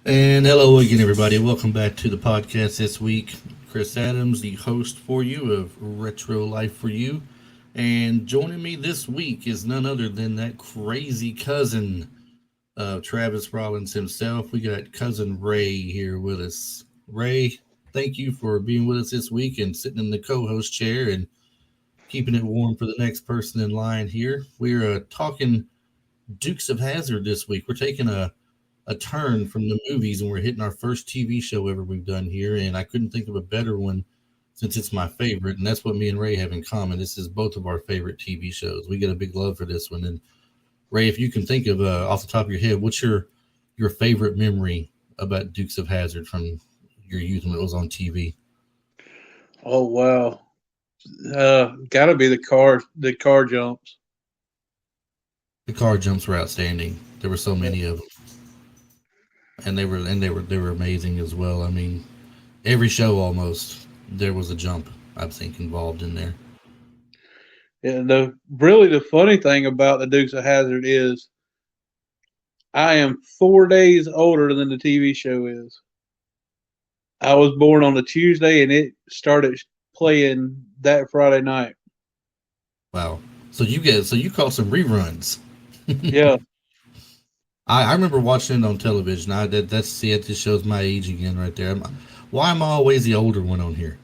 And hello again, everybody. Welcome back to the podcast this week. Chris Adams, the host for you of Retro Life for You. And joining me this week is none other than that crazy cousin of Travis Rollins himself. We got cousin Ray here with us. Ray, thank you for being with us this week and sitting in the co host chair and keeping it warm for the next person in line here. We're talking Dukes of Hazzard this week. We're taking a turn from the movies and we're hitting our first TV show ever we've done here. And I couldn't think of a better one since it's my favorite. And that's what me and Ray have in common. This is both of our favorite TV shows. We get a big love for this one. And Ray, if you can think of off the top of your head, what's your favorite memory about Dukes of Hazzard from your youth when it was on TV? Oh wow. Gotta be the car jumps. The car jumps were outstanding. There were so many of them. And they were amazing as well. I mean, every show almost there was a jump, I think, involved in there. And the funny thing about the Dukes of Hazzard is I am 4 days older than the TV show is. I was born on a Tuesday and it started playing that Friday night. Wow. So you caught some reruns. Yeah. I remember watching it on television. That's see it just shows my age again right there. Why am I always the older one on here?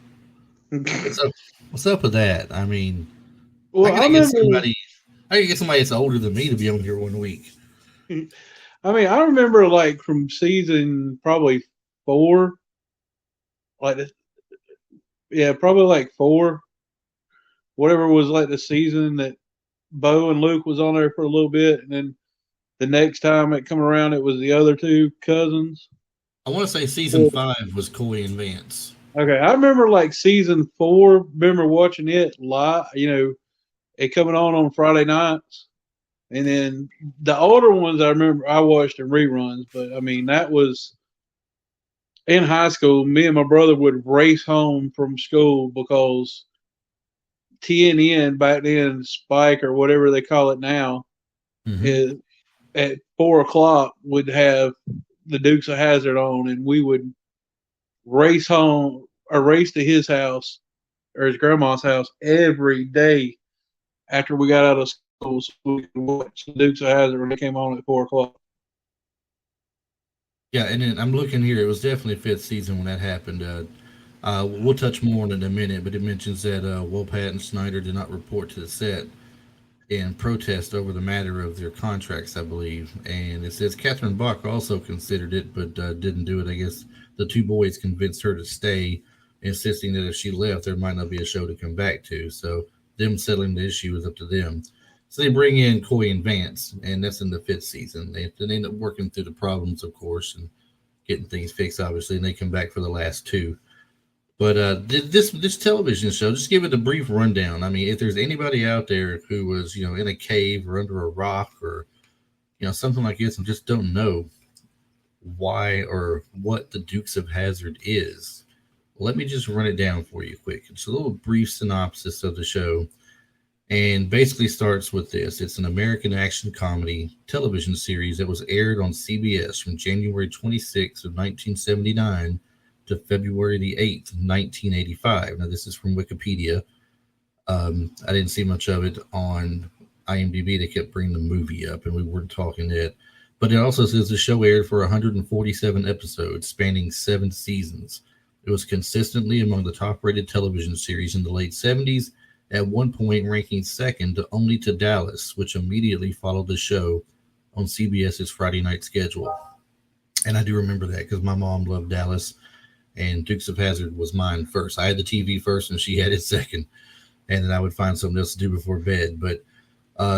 What's up with that? I mean, Well, I gotta get somebody. I gotta get somebody that's older than me to be on here one week. I remember like from season probably 4, like probably like 4, whatever was like the season that Bo and Luke was on there for a little bit, and then the next time it come around, it was the other two cousins. I want to say season 5 was Coy and Vance. Okay, I remember like season 4. Remember watching it live. It coming on Friday nights, and then the older ones I remember I watched in reruns. But I mean, that was in high school. Me and my brother would race home from school because TNN back then, Spike or whatever they call it now, is at 4 o'clock would have the Dukes of Hazzard on, and we would race home or race to his house or his grandma's house every day after we got out of school so we could watch the Dukes of Hazzard when it came on at 4 o'clock. Yeah, and then I'm looking here. It was definitely fifth season when that happened. We'll touch more on it in a minute, but it mentions that Wolpat and Snyder did not report to the set in protest over the matter of their contracts, I believe. And it says Catherine Bach also considered it, but didn't do it. I guess the two boys convinced her to stay, insisting that if she left, there might not be a show to come back to. So them settling the issue was up to them. So they bring in Coy and Vance, and that's in the fifth season. They end up working through the problems, of course, and getting things fixed, obviously, and they come back for the last two. But this television show, just give it a brief rundown. I mean, if there's anybody out there who was, in a cave or under a rock or, something like this and just don't know why or what the Dukes of Hazzard is, let me just run it down for you quick. It's a little brief synopsis of the show and basically starts with this. It's an American action comedy television series that was aired on CBS from January 26th of 1979 to February the 8th, 1985. Now, this is from Wikipedia. I didn't see much of it on IMDb. They kept bringing the movie up, and we weren't talking it. But it also says the show aired for 147 episodes, spanning 7 seasons. It was consistently among the top-rated television series in the late 70s, at one point ranking second only to Dallas, which immediately followed the show on CBS's Friday night schedule. And I do remember that because my mom loved Dallas, and Dukes of Hazzard was mine first. I had the TV first, and she had it second. And then I would find something else to do before bed. But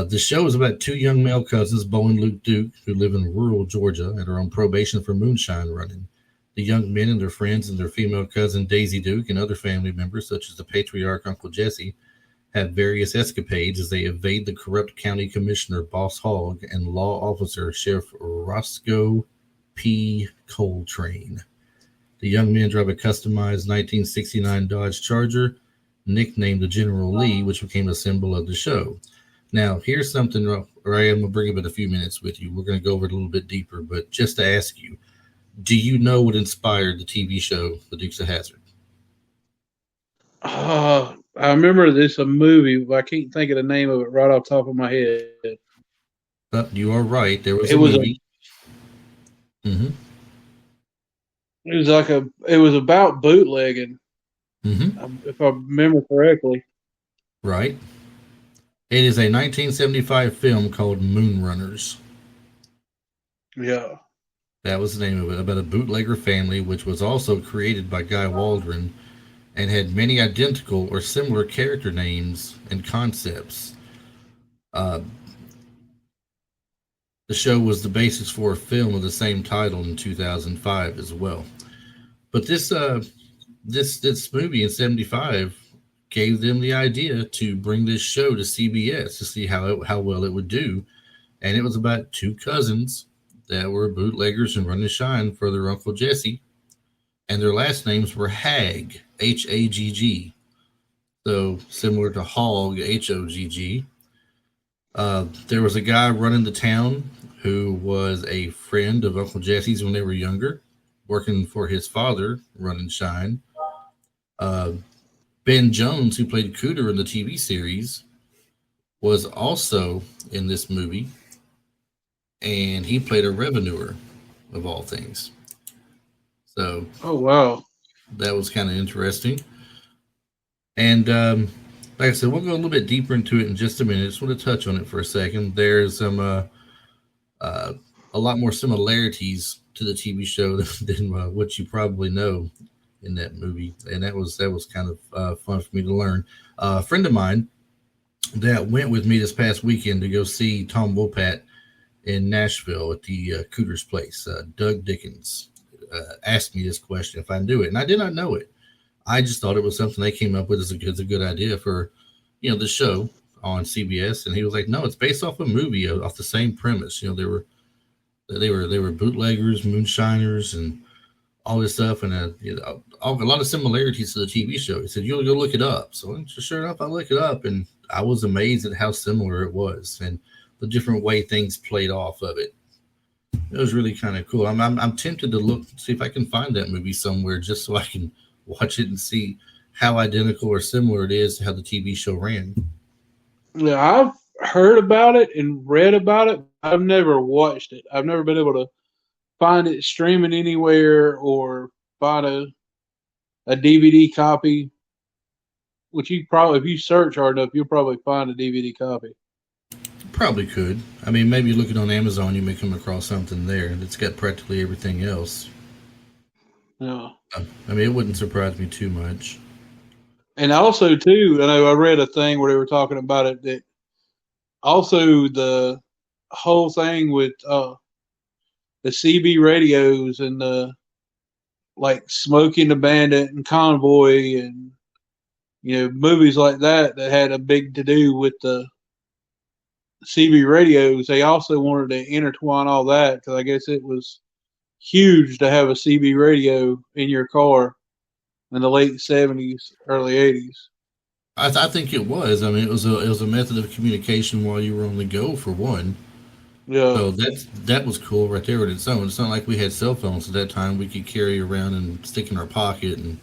the show is about 2 young male cousins, Bo and Luke Duke, who live in rural Georgia and are on probation for moonshine running. The young men and their friends and their female cousin, Daisy Duke, and other family members, such as the patriarch Uncle Jesse, have various escapades as they evade the corrupt county commissioner, Boss Hogg, and law officer, Sheriff Roscoe P. Coltrane. The young men drive a customized 1969 Dodge Charger, nicknamed the General Lee, which became a symbol of the show. Now, here's something, Ray, I'm going to bring up in a few minutes with you. We're going to go over it a little bit deeper, but just to ask you, Do you know what inspired the TV show The Dukes of Hazzard? I remember this a movie, but I can't think of the name of it right off the top of my head. You are right. There was It a was a movie. Mm-hmm. it was about bootlegging, Mm-hmm. if I remember correctly. Right. It is a 1975 film called Moonrunners. Yeah. That was the name of it, about a bootlegger family, which was also created by Guy Waldron and had many identical or similar character names and concepts. Uh, the show was the basis for a film of the same title in 2005 as well. But this movie in '75 gave them the idea to bring this show to CBS to see how well it would do, and it was about two cousins that were bootleggers and running shine for their uncle Jesse, and their last names were Hagg, Hagg. So similar to Hog, Hogg. There was a guy running the town who was a friend of Uncle Jesse's when they were younger, working for his father, running shine. Uh, Ben Jones, who played Cooter in the TV series, was also in this movie, and he played a revenuer of all things. So, oh wow, that was kind of interesting. And like I said, we'll go a little bit deeper into it in just a minute. Just want to touch on it for a second. There's a lot more similarities to the TV show than what you probably know in that movie, and that was kind of fun for me to learn. A friend of mine that went with me this past weekend to go see Tom Wopat in Nashville at the Cooter's Place, Doug Dickens, asked me this question if I knew it, and I did not know it. I just thought it was something they came up with as a good idea for, the show on CBS. And he was like, "No, it's based off a movie off the same premise. They were bootleggers, moonshiners, and all this stuff, and a lot of similarities to the TV show." He said, "You'll go look it up." So sure enough, I looked it up, and I was amazed at how similar it was and the different way things played off of it. It was really kind of cool. I'm tempted to see if I can find that movie somewhere just so I can watch it and see how identical or similar it is to how the TV show ran. Yeah, I've heard about it and read about it. I've never watched it. I've never been able to find it streaming anywhere or find a DVD copy. Which you probably, if you search hard enough, you'll probably find a DVD copy. Probably could. I mean, maybe looking on Amazon, you may come across something there that's got practically everything else. Yeah. I mean, it wouldn't surprise me too much. And also, too, I know I read a thing where they were talking about it that also the whole thing with the CB radios and the like Smoking the Bandit and Convoy and movies like that had a big to do with the CB radios. They also wanted to intertwine all that because I guess it was huge to have a CB radio in your car in the late 70s, early 80s. I think it was. I mean, it was a method of communication while you were on the go for one. Yeah. So that was cool right there with its own. It's not like we had cell phones at that time. We could carry around and stick in our pocket, and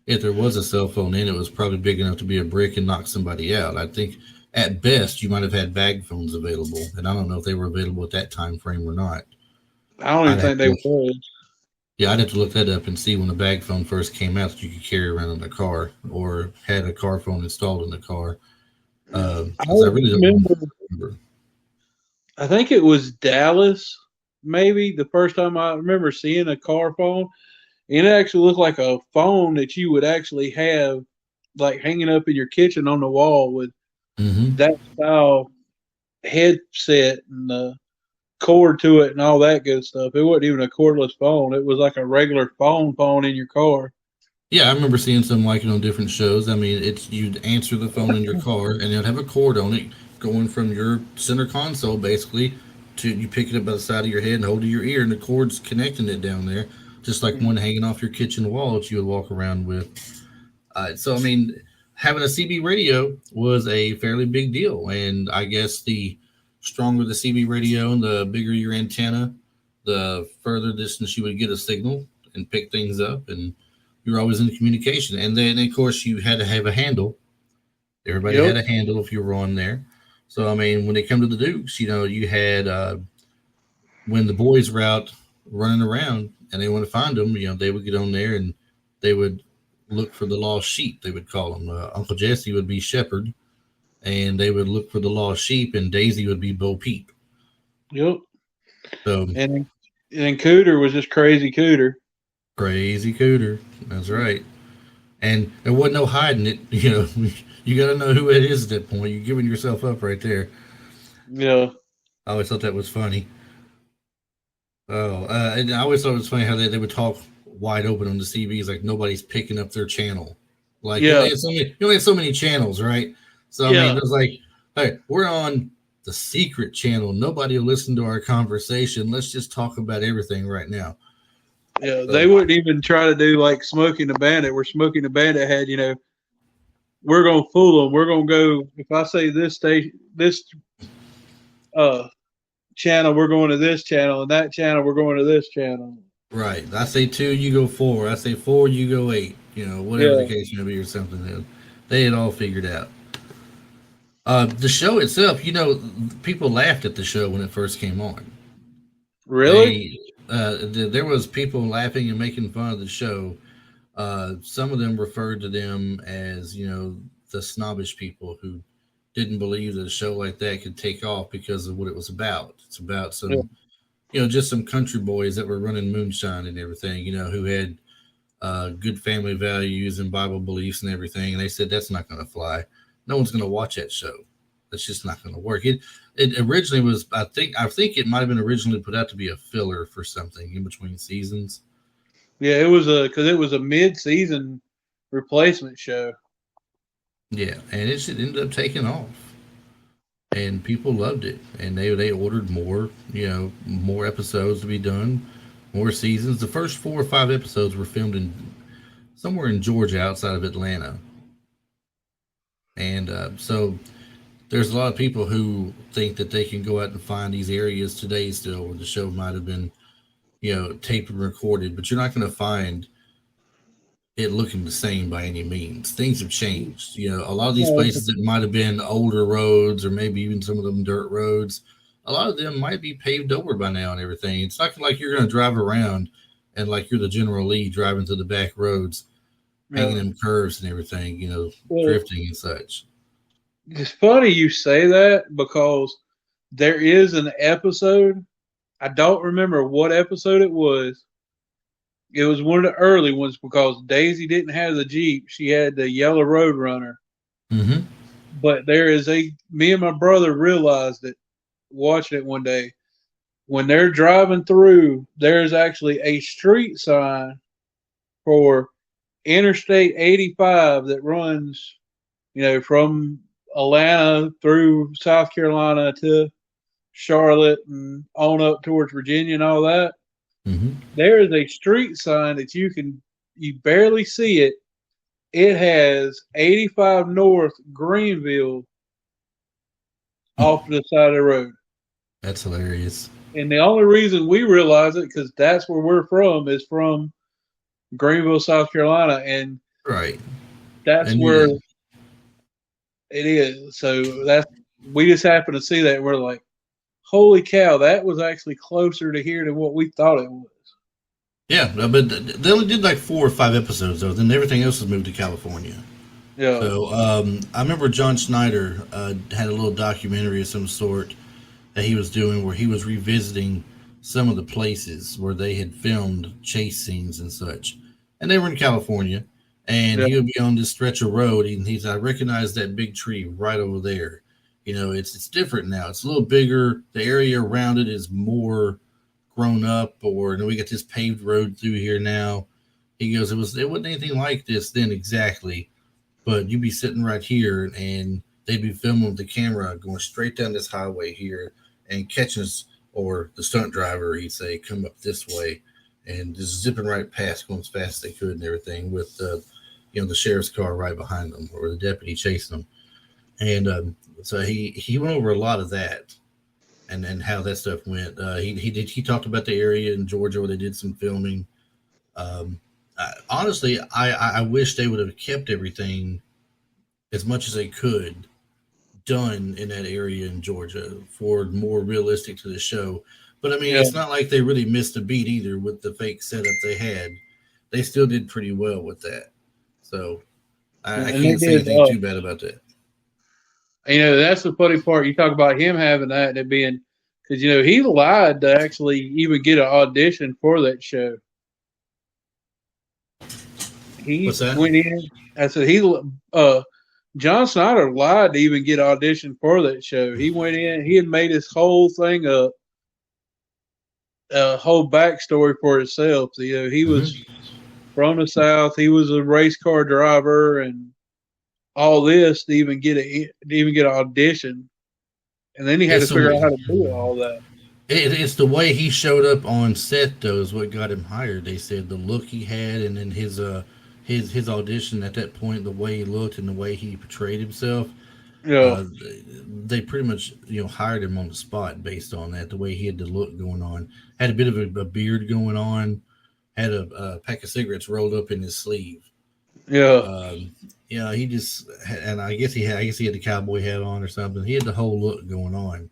if there was a cell phone in, it was probably big enough to be a brick and knock somebody out. I think at best you might have had bag phones available, and I don't know if they were available at that time frame or not. I don't even think they were. Yeah, I'd have to look that up and see when the bag phone first came out that you could carry around in the car or had a car phone installed in the car. I really don't remember. I think it was Dallas, maybe the first time I remember seeing a car phone. And it actually looked like a phone that you would actually have like hanging up in your kitchen on the wall with that style headset and the cord to it and all that good stuff. It wasn't even a cordless phone. It was like a regular phone in your car. Yeah, I remember seeing something like it on different shows. I mean, you'd answer the phone in your car and it'd have a cord on it going from your center console basically to you pick it up by the side of your head and hold to your ear, and the cord's connecting it down there, just like one hanging off your kitchen wall that you would walk around with. So, I mean, having a CB radio was a fairly big deal, and I guess the stronger the CB radio and the bigger your antenna, the further distance you would get a signal and pick things up, and you were always in communication. And then, of course, you had to have a handle. Everybody Yep. had a handle if you were on there. So, I mean, when they come to the Dukes, you had when the boys were out running around and they want to find them, they would get on there and they would look for the lost sheep. They would call them. Uncle Jesse would be Shepherd, and they would look for the lost sheep, and Daisy would be Bo Peep. Yep. So And Cooter was just crazy Cooter. crazy Cooter. That's right. And there wasn't no hiding it. You got to know who it is at that point. You're giving yourself up right there. Yeah. I always thought that was funny. Oh, and I always thought it was funny how they would talk wide open on the CBs, like nobody's picking up their channel. Like Yeah. you only have so many channels, right? So I Yeah. mean, it was like, hey, we're on the secret channel. Nobody will listen to our conversation. Let's just talk about everything right now. Yeah, they wouldn't even try to do like Smoking the Bandit, where Smoking the Bandit had, we're gonna fool them. We're gonna go. If I say this channel, we're going to this channel, and that channel, we're going to this channel. Right. I say 2, you go 4. I say 4, you go 8. Whatever the case may be, or something. They had all figured out. The show itself, people laughed at the show when it first came on. Really? There was people laughing and making fun of the show. Some of them referred to them as, the snobbish people who didn't believe that a show like that could take off because of what it was about. It's about some, just some country boys that were running moonshine and everything, who had good family values and Bible beliefs and everything. And they said, that's not going to fly. No one's going to watch that show. That's just not going to work. It originally was, I think it might have been originally put out to be a filler for something in between seasons. Yeah, because it was a mid-season replacement show. Yeah, and it ended up taking off, and people loved it, and they ordered more, more episodes to be done, more seasons. The first 4 or 5 episodes were filmed somewhere in Georgia outside of Atlanta, and so there's a lot of people who think that they can go out and find these areas today still where the show might have been, taped and recorded, but you're not going to find it looking the same by any means. Things have changed. A lot of these places that might have been older roads or maybe even some of them dirt roads, a lot of them might be paved over by now and everything. It's not like you're going to drive around and like you're the General Lee driving to the back roads, hanging them curves and everything, drifting and such. It's funny you say that because there is an episode. I don't remember what episode it was. It was one of the early ones because Daisy didn't have the Jeep. She had the yellow Road Runner. Mm-hmm. But me and my brother realized it watching it one day. When they're driving through, there's actually a street sign for Interstate 85 that runs, from Atlanta through South Carolina to Charlotte and on up towards Virginia and all that. Mm-hmm. There is a street sign that you barely see it. It has 85 North Greenville off to the side of the road. That's hilarious. And the only reason we realize it, because that's where we're from, is from Greenville, South Carolina. And right. That's where it is. So we just happen to see that and we're like, holy cow, that was actually closer to here than what we thought it was. Yeah, but they only did like 4 or 5 episodes, though. Then everything else was moved to California. Yeah. So I remember John Schneider had a little documentary of some sort that he was doing where he was revisiting some of the places where they had filmed chase scenes and such. And they were in California. And he would be on this stretch of road. And he said, I recognize that big tree right over there. It's different now. It's a little bigger. The area around it is more grown up, or we got this paved road through here now. He goes, it wasn't anything like this then exactly, but you'd be sitting right here and they'd be filming with the camera going straight down this highway here and catching us, or the stunt driver, he'd say, come up this way and just zipping right past, going as fast as they could and everything with the sheriff's car right behind them or the deputy chasing them. And so he went over a lot of that. and how that stuff went. He talked about the area in Georgia where they did some filming. Honestly, I wish they would have kept everything as much as they could done in that area in Georgia for more realistic to the show. But I mean, Yeah, it's not like they really missed a beat either with the fake setup they had. They still did pretty well with that. So I and they can't say did. anything too bad about that. That's the funny part. You talk about him having that and it being because he lied to actually even get an audition for that show. What's He that? went in. I said John Snyder lied to even get auditioned for that show. He went in. He had made his whole thing up, a whole backstory for himself. He was from the South. He was a race car driver and all this to even get an audition, and then he had to figure out how to do all that. It's the way he showed up on set though is what got him hired. They said the look he had, and then his audition at that point, the way he looked and the way he portrayed himself. Yeah, Uh, they pretty much hired him on the spot based on that. The way he had the look going on, had a bit of a beard going on, had a pack of cigarettes rolled up in his sleeve. yeah, He just and I guess he had the cowboy hat on or something. He had the whole look going on,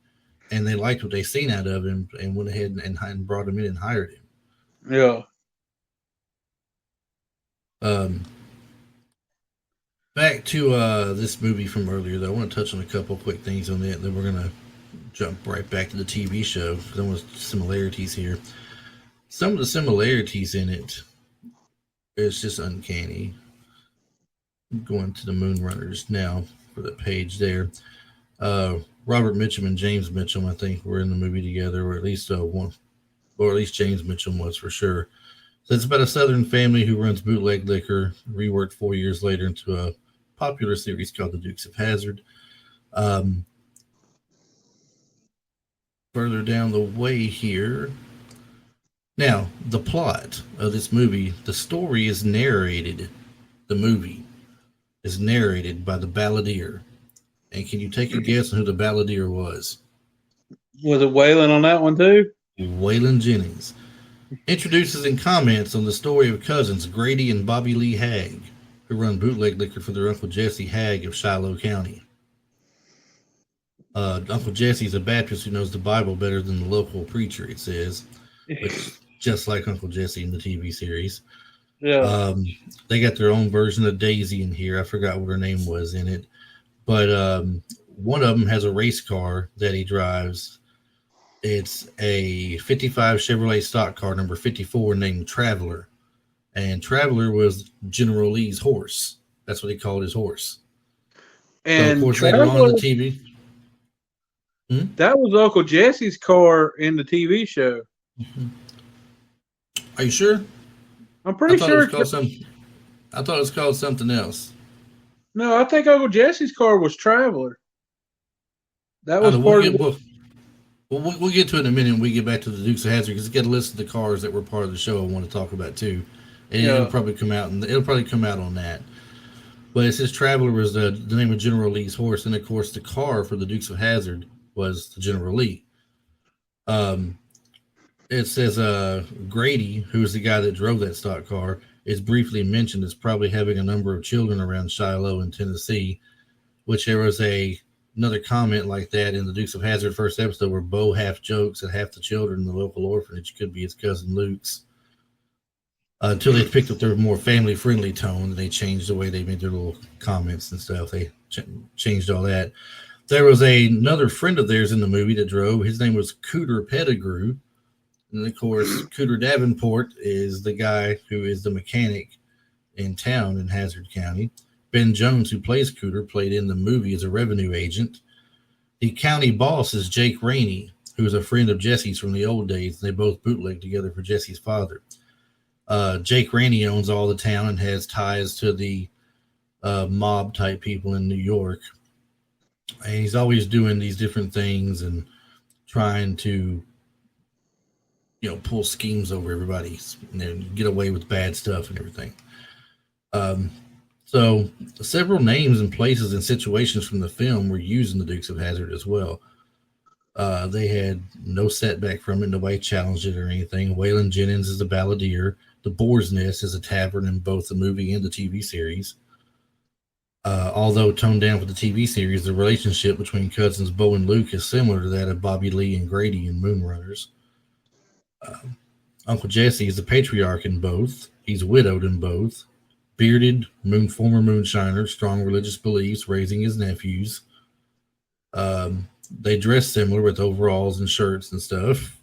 and they liked what they seen out of him and went ahead and brought him in and hired him. yeah. Um, Back to this movie from earlier, though, I want to touch on a couple quick things on that. Then we're gonna jump right back to the TV show. There was similarities here. Some of the similarities in it is just uncanny. I'm going to the Moonrunners now for the page there. Robert Mitchum and James Mitchum, I think, were in the movie together, or at least one, or at least James Mitchum was for sure. So it's about a Southern family who runs bootleg liquor, reworked 4 years later into a popular series called The Dukes of Hazzard. Further down the way here. Now, the plot of this movie, the story is narrated, the movie is narrated by the balladeer. And can you take a guess on who the balladeer was? Was it Waylon on that one too? Waylon Jennings. Introduces and comments on the story of cousins Grady and Bobby Lee Hagg, who run bootleg liquor for their Uncle Jesse Hagg of Shiloh County. Uncle Jesse's a Baptist who knows the Bible better than the local preacher, it says, which just like Uncle Jesse in the TV series. Yeah. They got their own version of Daisy in here. I forgot what her name was in it. But one of them has a race car that he drives. It's a 55 Chevrolet stock car, number 54, named Traveler. And Traveler was General Lee's horse. That's what he called his horse. And so, of course, later on in the TV. That was Uncle Jesse's car in the TV show. Mm-hmm. Are you sure? I'm pretty sure. I thought it was called something else. No, I think Uncle Jesse's car was Traveler. That was part of it. We'll get to it in a minute when we get back to the Dukes of Hazzard because it's got a list of the cars that were part of the show I want to talk about too. And it'll probably come out on that. But it says Traveler was the name of General Lee's horse, and of course the car for the Dukes of Hazzard was the General Lee. It says Grady, who is the guy that drove that stock car, is briefly mentioned as probably having a number of children around Shiloh in Tennessee, which there was another comment like that in the Dukes of Hazzard first episode where Bo half jokes that half the children in the local orphanage could be his cousin Luke's. Until they picked up their more family-friendly tone, and they changed the way they made their little comments and stuff. They changed all that. There was another friend of theirs in the movie that drove. His name was Cooter Pettigrew. And, of course, Cooter Davenport is the guy who is the mechanic in town in Hazzard County. Ben Jones, who plays Cooter, played in the movie as a revenue agent. The county boss is Jake Rainey, who is a friend of Jesse's from the old days. They both bootlegged together for Jesse's father. Jake Rainey owns all the town and has ties to the mob-type people in New York. And he's always doing these different things and trying to pull schemes over everybody and get away with bad stuff and everything. So several names and places and situations from the film were used in the Dukes of Hazzard as well. They had no setback from it. Nobody challenged it or anything. Waylon Jennings is a balladeer. The Boar's Nest is a tavern in both the movie and the TV series. Although toned down for the TV series, the relationship between cousins Bo and Luke is similar to that of Bobby Lee and Grady in Moonrunners. Uncle Jesse is the patriarch in both. He's widowed in both. Bearded, former moonshiner, strong religious beliefs, raising his nephews. They dress similar with overalls and shirts and stuff.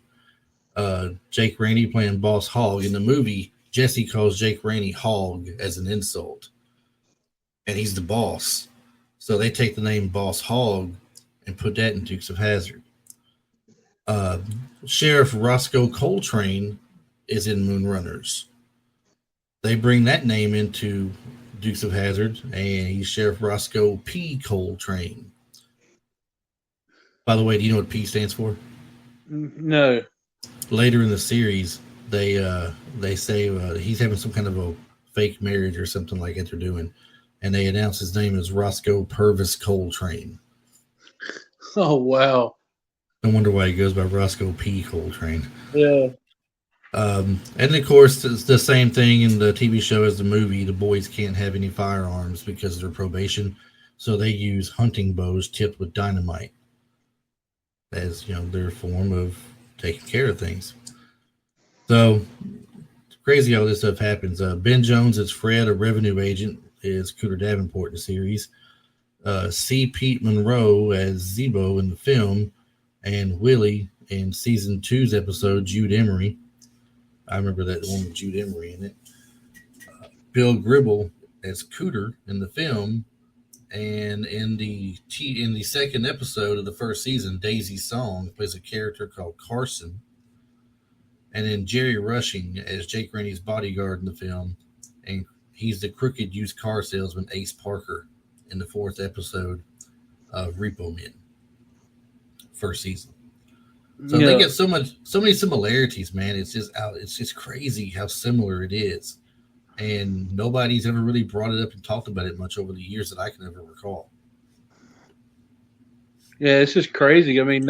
Jake Rainey playing Boss Hogg. In the movie, Jesse calls Jake Rainey Hogg as an insult. And he's the boss. So they take the name Boss Hogg and put that in Dukes of Hazzard. Sheriff Roscoe Coltrane is in Moonrunners. They bring that name into Dukes of Hazzard, and he's Sheriff Roscoe P. Coltrane. By the way, do you know what P stands for? No. Later in the series, they say he's having some kind of a fake marriage or something like that they're doing, and they announce his name is Roscoe Purvis Coltrane. Oh, wow. No wonder why he goes by Roscoe P. Coltrane. Yeah. And of course, it's the same thing in the TV show as the movie. The boys can't have any firearms because of their probation, so they use hunting bows tipped with dynamite as their form of taking care of things. So crazy how this stuff happens. Ben Jones is Fred, a revenue agent, is Cooter Davenport in the series. C. Pete Monroe as Zebo in the film, and Willie in season 2's episode Jude Emery. I remember that one with Jude Emery in it. Bill Gribble as Cooter in the film, and in the second episode of the first season, Daisy Song plays a character called Carson, and then Jerry Rushing as Jake Rainey's bodyguard in the film, and he's the crooked used car salesman Ace Parker in the 4th episode of Repo Men, first season. So they get so many similarities, man. It's just crazy how similar it is, and nobody's ever really brought it up and talked about it much over the years that I can ever recall. Yeah, it's just crazy. I mean,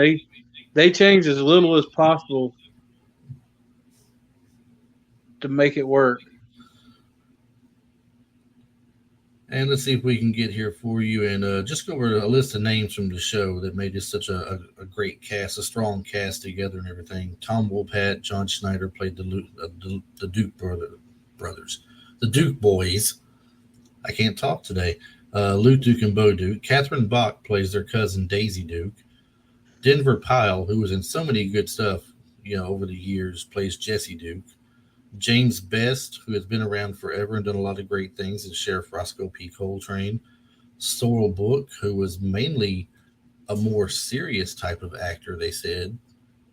they change as little as possible to make it work. And let's see if we can get here for you and just go over a list of names from the show that made this such a great cast, a strong cast together and everything. Tom Wopat, John Schneider played the Duke brothers, the Duke boys. I can't talk today. Luke Duke and Bo Duke. Catherine Bach plays their cousin Daisy Duke. Denver Pyle, who was in so many good stuff, over the years, plays Jesse Duke. James Best, who has been around forever and done a lot of great things, is Sheriff Roscoe P. Coltrane. Sorrel Book, who was mainly a more serious type of actor, they said,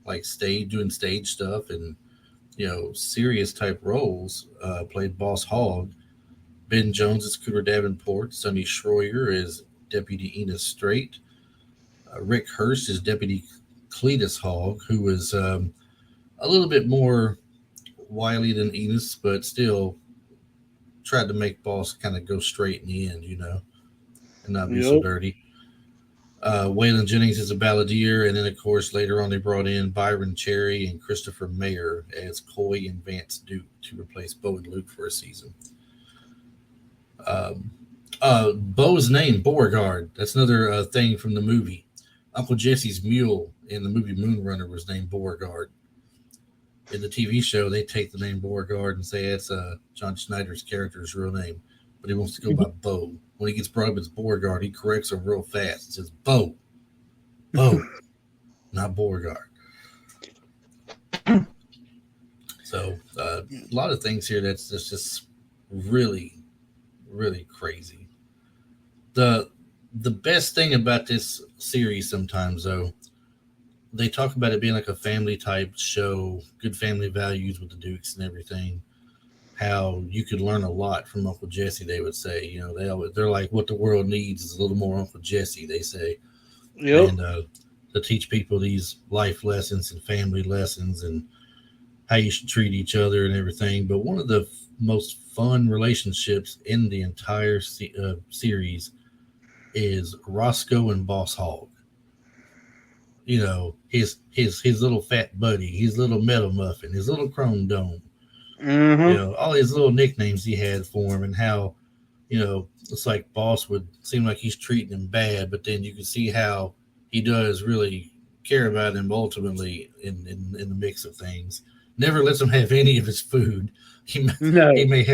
like doing stage stuff and serious type roles, played Boss Hogg. Ben Jones is Cooter Davenport. Sonny Schroyer is Deputy Enos Strait. Rick Hurst is Deputy Cletus Hogg, who was a little bit more wily than Enos, but still tried to make Boss kind of go straight in the end, and not be so dirty. Waylon Jennings is a balladeer, and then of course later on they brought in Byron Cherry and Christopher Mayer as Coy and Vance Duke to replace Bo and Luke for a season. Bo's name, Beauregard, that's another thing from the movie. Uncle Jesse's mule in the movie Moonrunner was named Beauregard. In the TV show, they take the name Beauregard and say it's John Schneider's character's real name, but he wants to go by Bo. When he gets brought up as Beauregard, he corrects him real fast and says Bo, not Beauregard. So a lot of things here that's just really, really crazy. The best thing about this series sometimes, though, they talk about it being like a family type show, good family values with the Dukes and everything. How you could learn a lot from Uncle Jesse, they would say. They're like, what the world needs is a little more Uncle Jesse, they say. Yep. And to teach people these life lessons and family lessons and how you should treat each other and everything. But one of the most fun relationships in the entire series is Roscoe and Boss Hogg. his little fat buddy, his little metal muffin, his little chrome dome, Mm-hmm. all these little nicknames he had for him, and how it's like Boss would seem like he's treating him bad, but then you can see how he does really care about him ultimately in the mix of things. Never lets him have any of his food. No. He may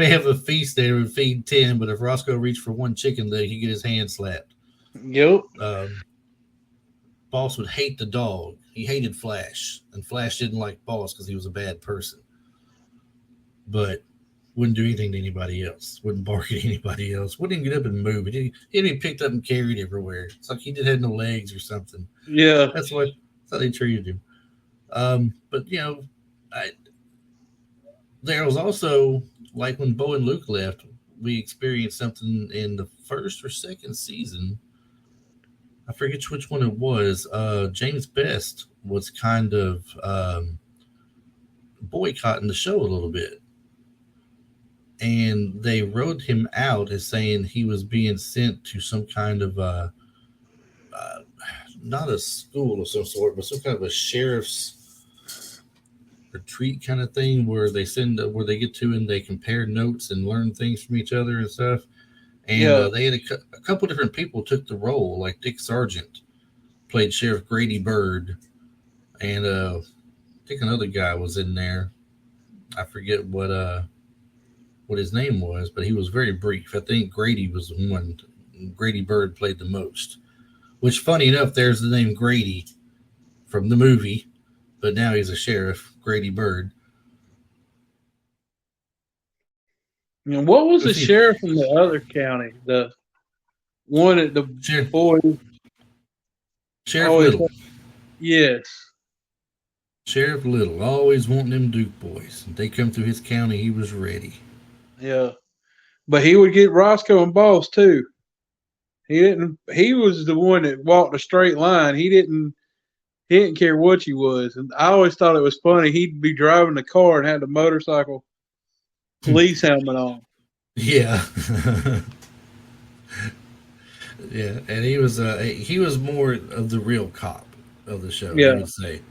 have a feast there and feed 10, but if Roscoe reached for one chicken leg, he get his hand slapped. Yep. Boss would hate the dog. He hated Flash, and Flash didn't like Boss because he was a bad person. But wouldn't do anything to anybody else. Wouldn't bark at anybody else. Wouldn't even get up and move. He'd be picked up and carried everywhere. It's like he did had no legs or something. Yeah. That's how they treated him. But there was also, like when Bo and Luke left, we experienced something in the first or second season. I forget which one it was. James Best was kind of boycotting the show a little bit. And they wrote him out as saying he was being sent to some kind of not a school of some sort, but some kind of a sheriff's retreat kind of thing where they get to and they compare notes and learn things from each other and stuff. And they had a couple different people took the role, like Dick Sargent played Sheriff Grady Bird, and I think another guy was in there. I forget what his name was, but he was very brief. I think Grady was the one. Grady Bird played the most. Which, funny enough, there's the name Grady from the movie, but now he's a sheriff, Grady Bird. What was the sheriff from the other county? The one at the boys. Sheriff Little. Yes. Sheriff Little, always wanting them Duke boys. They come through his county, he was ready. Yeah. But he would get Roscoe and Boss too. He was the one that walked a straight line. He didn't care what he was. And I always thought it was funny. He'd be driving the car and had the motorcycle police helmet on. Yeah. Yeah, and he was more of the real cop of the show, I would say.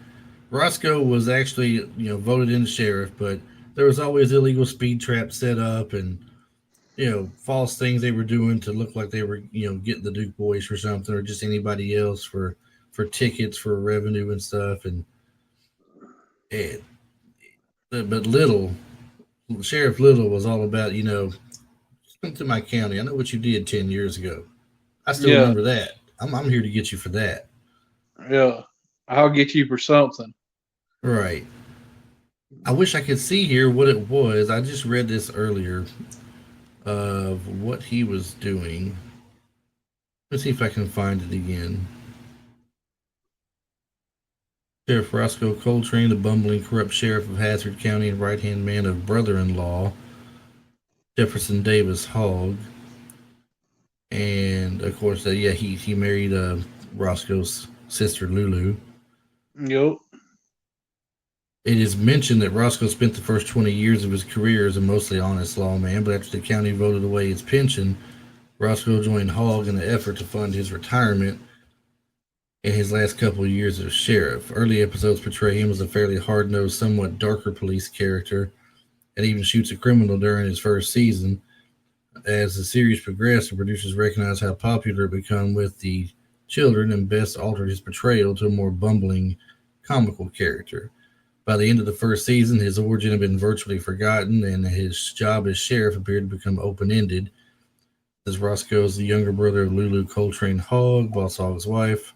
Roscoe was actually, voted in sheriff, but there was always illegal speed traps set up and, false things they were doing to look like they were, getting the Duke boys for something or just anybody else for tickets for revenue and stuff. But Sheriff Little was all about, come to my county. I know what you did 10 years ago. I still remember that. I'm here to get you for that. Yeah. I'll get you for something. Right. I wish I could see here what it was. I just read this earlier of what he was doing. Let's see if I can find it again. Sheriff Roscoe Coltrane, the bumbling, corrupt sheriff of Hazard County and right-hand man of brother-in-law Jefferson Davis Hogg. And, of course, he married Roscoe's sister, Lulu. Yep. It is mentioned that Roscoe spent the first 20 years of his career as a mostly honest lawman, but after the county voted away his pension, Roscoe joined Hogg in the effort to fund his retirement in his last couple of years as sheriff. Early episodes portray him as a fairly hard-nosed, somewhat darker police character, and even shoots a criminal during his first season. As the series progressed, the producers recognized how popular it became with the children and Best altered his portrayal to a more bumbling, comical character. By the end of the first season, his origin had been virtually forgotten, and his job as sheriff appeared to become open-ended. As Roscoe is the younger brother of Lulu Coltrane Hogg, Boss Hogg's wife,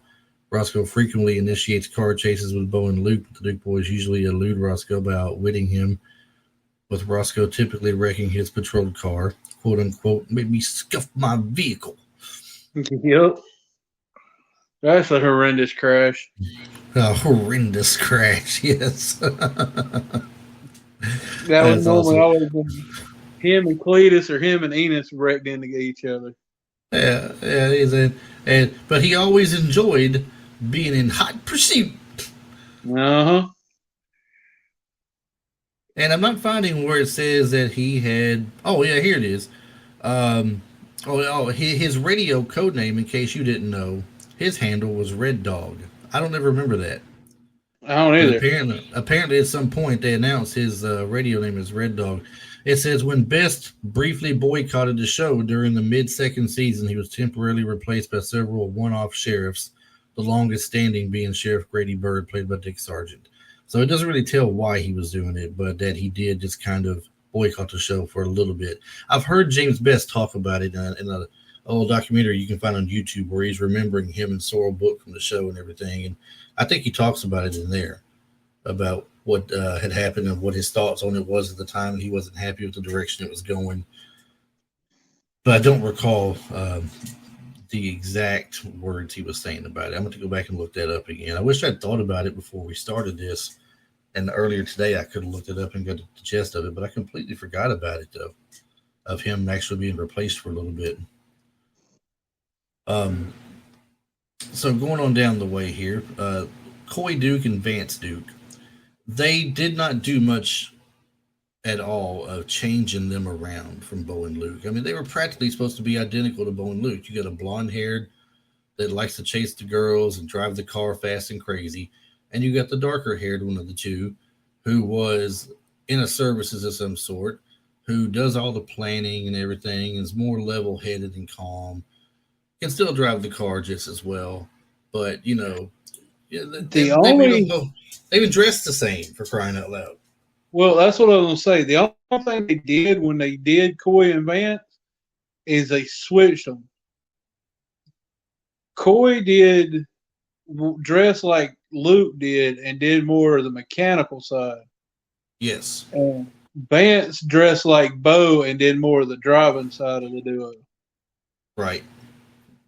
Roscoe frequently initiates car chases with Bo and Luke, but the Duke boys usually elude Roscoe by outwitting him, with Roscoe typically wrecking his patrolled car, quote-unquote, made me scuff my vehicle. Yep. That's a horrendous crash. A horrendous crash, yes. That was normally always him and Cletus or him and Enos wrecked into each other. Yeah, but he always enjoyed being in hot pursuit. Uh-huh. And I'm not finding where it says that he had. Oh yeah, here it is. His radio code name, in case you didn't know, his handle was Red Dog I don't ever remember that. I don't But either. apparently, at some point, they announced his radio name is Red Dog. It says when Best briefly boycotted the show during the mid-second season, he was temporarily replaced by several one-off sheriffs. The longest standing being Sheriff Grady Bird, played by Dick Sargent. So it doesn't really tell why he was doing it, but that he did just kind of boycott the show for a little bit. I've heard James Best talk about it in a old documentary you can find on YouTube where he's remembering him and Sorrel Book from the show and everything. And I think he talks about it in there about what had happened and what his thoughts on it was at the time, and he wasn't happy with the direction it was going. But I don't recall the exact words he was saying about it. I'm going to go back and look that up again. I wish I'd thought about it before we started this, and earlier today I could have looked it up and got the gist of it, but I completely forgot about it, though, of him actually being replaced for a little bit. So going on down the way here, Coy Duke and Vance Duke, they did not do much at all of changing them around from Bo and Luke. I mean, they were practically supposed to be identical to Bo and Luke. You got a blonde haired that likes to chase the girls and drive the car fast and crazy, and you got the darker haired one of the two who was in a services of some sort, who does all the planning and everything, is more level headed and calm, can still drive the car just as well, but yeah, they even dressed the same for crying out loud. Well, that's what I was going to say. The only thing they did when they did Coy and Vance is they switched them. Coy did dress like Luke did and did more of the mechanical side. Yes. And Vance dressed like Bo and did more of the driving side of the duo. Right.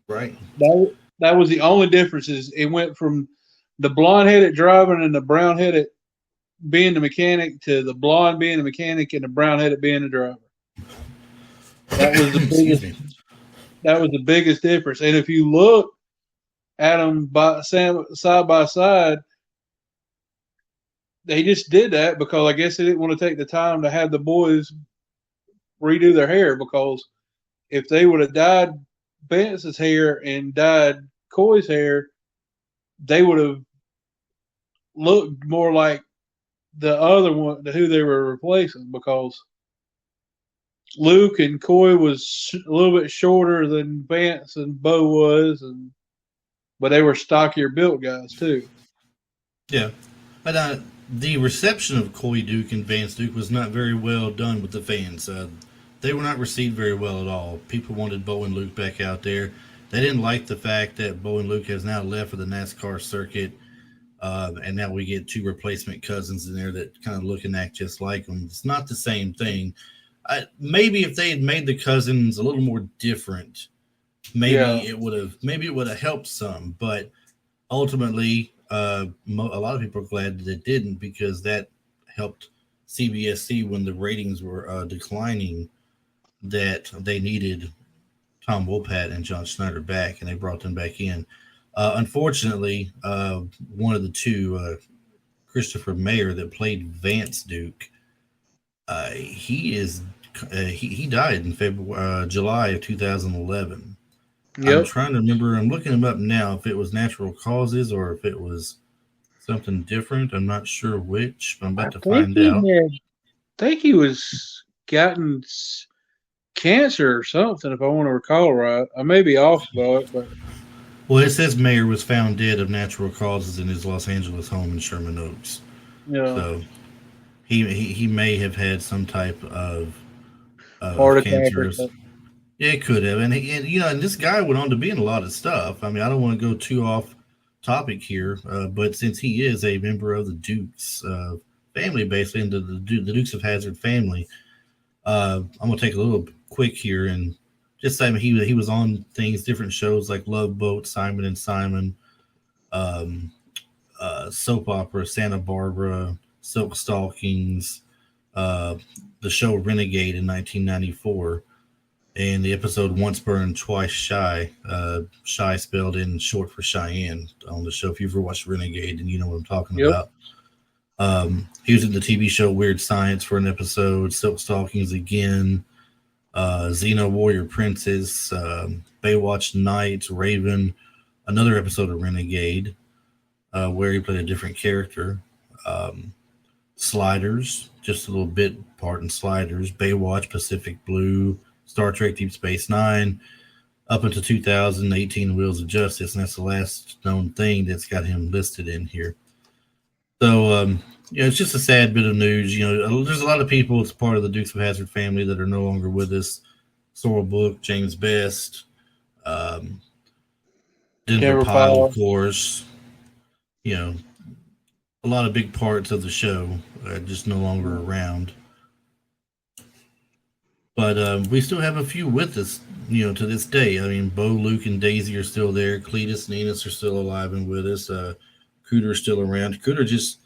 That was the only difference. Is it went from the blonde-headed driving and the brown-headed being the mechanic to the blonde being the mechanic and the brown-headed being the driver. That was the biggest. That was the biggest difference. And if you look at them side by side, they just did that because I guess they didn't want to take the time to have the boys redo their hair, because if they would have dyed Vance's hair and dyed Coy's hair, they would have looked more like the other one, who they were replacing, because Luke and Coy was a little bit shorter than Vance and Bo was, but they were stockier built guys too. Yeah, but the reception of Coy Duke and Vance Duke was not very well done with the fans. They were not received very well at all. People wanted Bo and Luke back out there. They didn't like the fact that Bo and Luke has now left for the NASCAR circuit, and now we get two replacement cousins in there that kind of look and act just like them. It's not the same thing. Maybe if they had made the cousins a little more different, it would have helped some. But ultimately, a lot of people are glad that it didn't, because that helped CBS see when the ratings were declining that they needed Tom Wopat and John Schneider back, and they brought them back in. Unfortunately, one of the two, Christopher Mayer, that played Vance Duke, he died in July of 2011. Yep. I'm trying to remember. I'm looking him up now. If it was natural causes or if it was something different, I'm not sure which. I'm about to find out. I think he was gotten cancer or something, if I want to recall right. I may be off about it, but well, it says Mayer was found dead of natural causes in his Los Angeles home in Sherman Oaks. Yeah. So he may have had some type of heart cancer. Yeah, it could have, and and this guy went on to be in a lot of stuff. I mean, I don't want to go too off topic here, but since he is a member of the Dukes family, basically, into the Dukes of Hazzard family, I'm gonna take a little quick here and just say he was on different shows like Love Boat, Simon and Simon, soap opera Santa Barbara, Silk Stockings, the show Renegade in 1994. And the episode Once Burned, Twice Shy, Shy spelled in short for Cheyenne on the show. If you've ever watched Renegade, and you know what I'm talking about. He was in the TV show Weird Science for an episode, Silk Stockings again, Xena Warrior Princess, Baywatch Nights, Raven, another episode of Renegade. where he played a different character. Sliders, just a little bit part in Sliders. Baywatch, Pacific Blue, Star Trek Deep Space Nine, up until 2018 Wheels of Justice, and that's the last known thing that's got him listed in here. So, it's just a sad bit of news. There's a lot of people, it's part of the Dukes of Hazzard family that are no longer with us. Sorrel Book, James Best, Denver Pyle, of course. A lot of big parts of the show are just no longer around. But we still have a few with us, to this day. I mean, Bo, Luke, and Daisy are still there. Cletus and Enos are still alive and with us. Cooter's still around. Cooter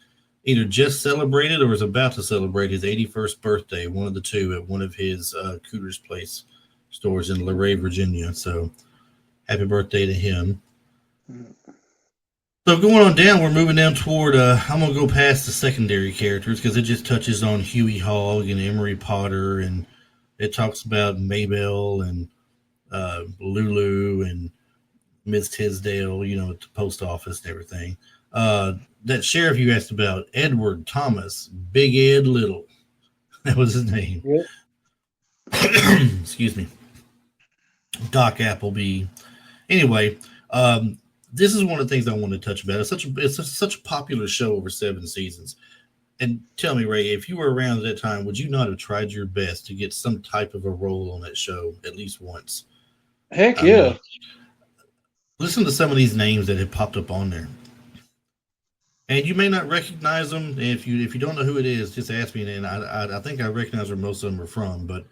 either just celebrated or is about to celebrate his 81st birthday, one of the two, at one of his Cooter's Place stores in Luray, Virginia. So happy birthday to him. So going on down, we're moving down toward, I'm going to go past the secondary characters because it just touches on Huey Hogg and Emery Potter, and it talks about Maybelle and Lulu and Miss Tisdale, at the post office and everything. That sheriff you asked about, Edward Thomas, Big Ed Little. That was his name. Yep. Excuse me. Doc Appleby. Anyway, this is one of the things I want to touch about. It's such a popular show over 7 seasons. And tell me, Ray, if you were around at that time, would you not have tried your best to get some type of a role on that show at least once? Heck yeah. Listen to some of these names that have popped up on there. And you may not recognize them. If you don't know who it is, just ask me. And I think I recognize where most of them are from. But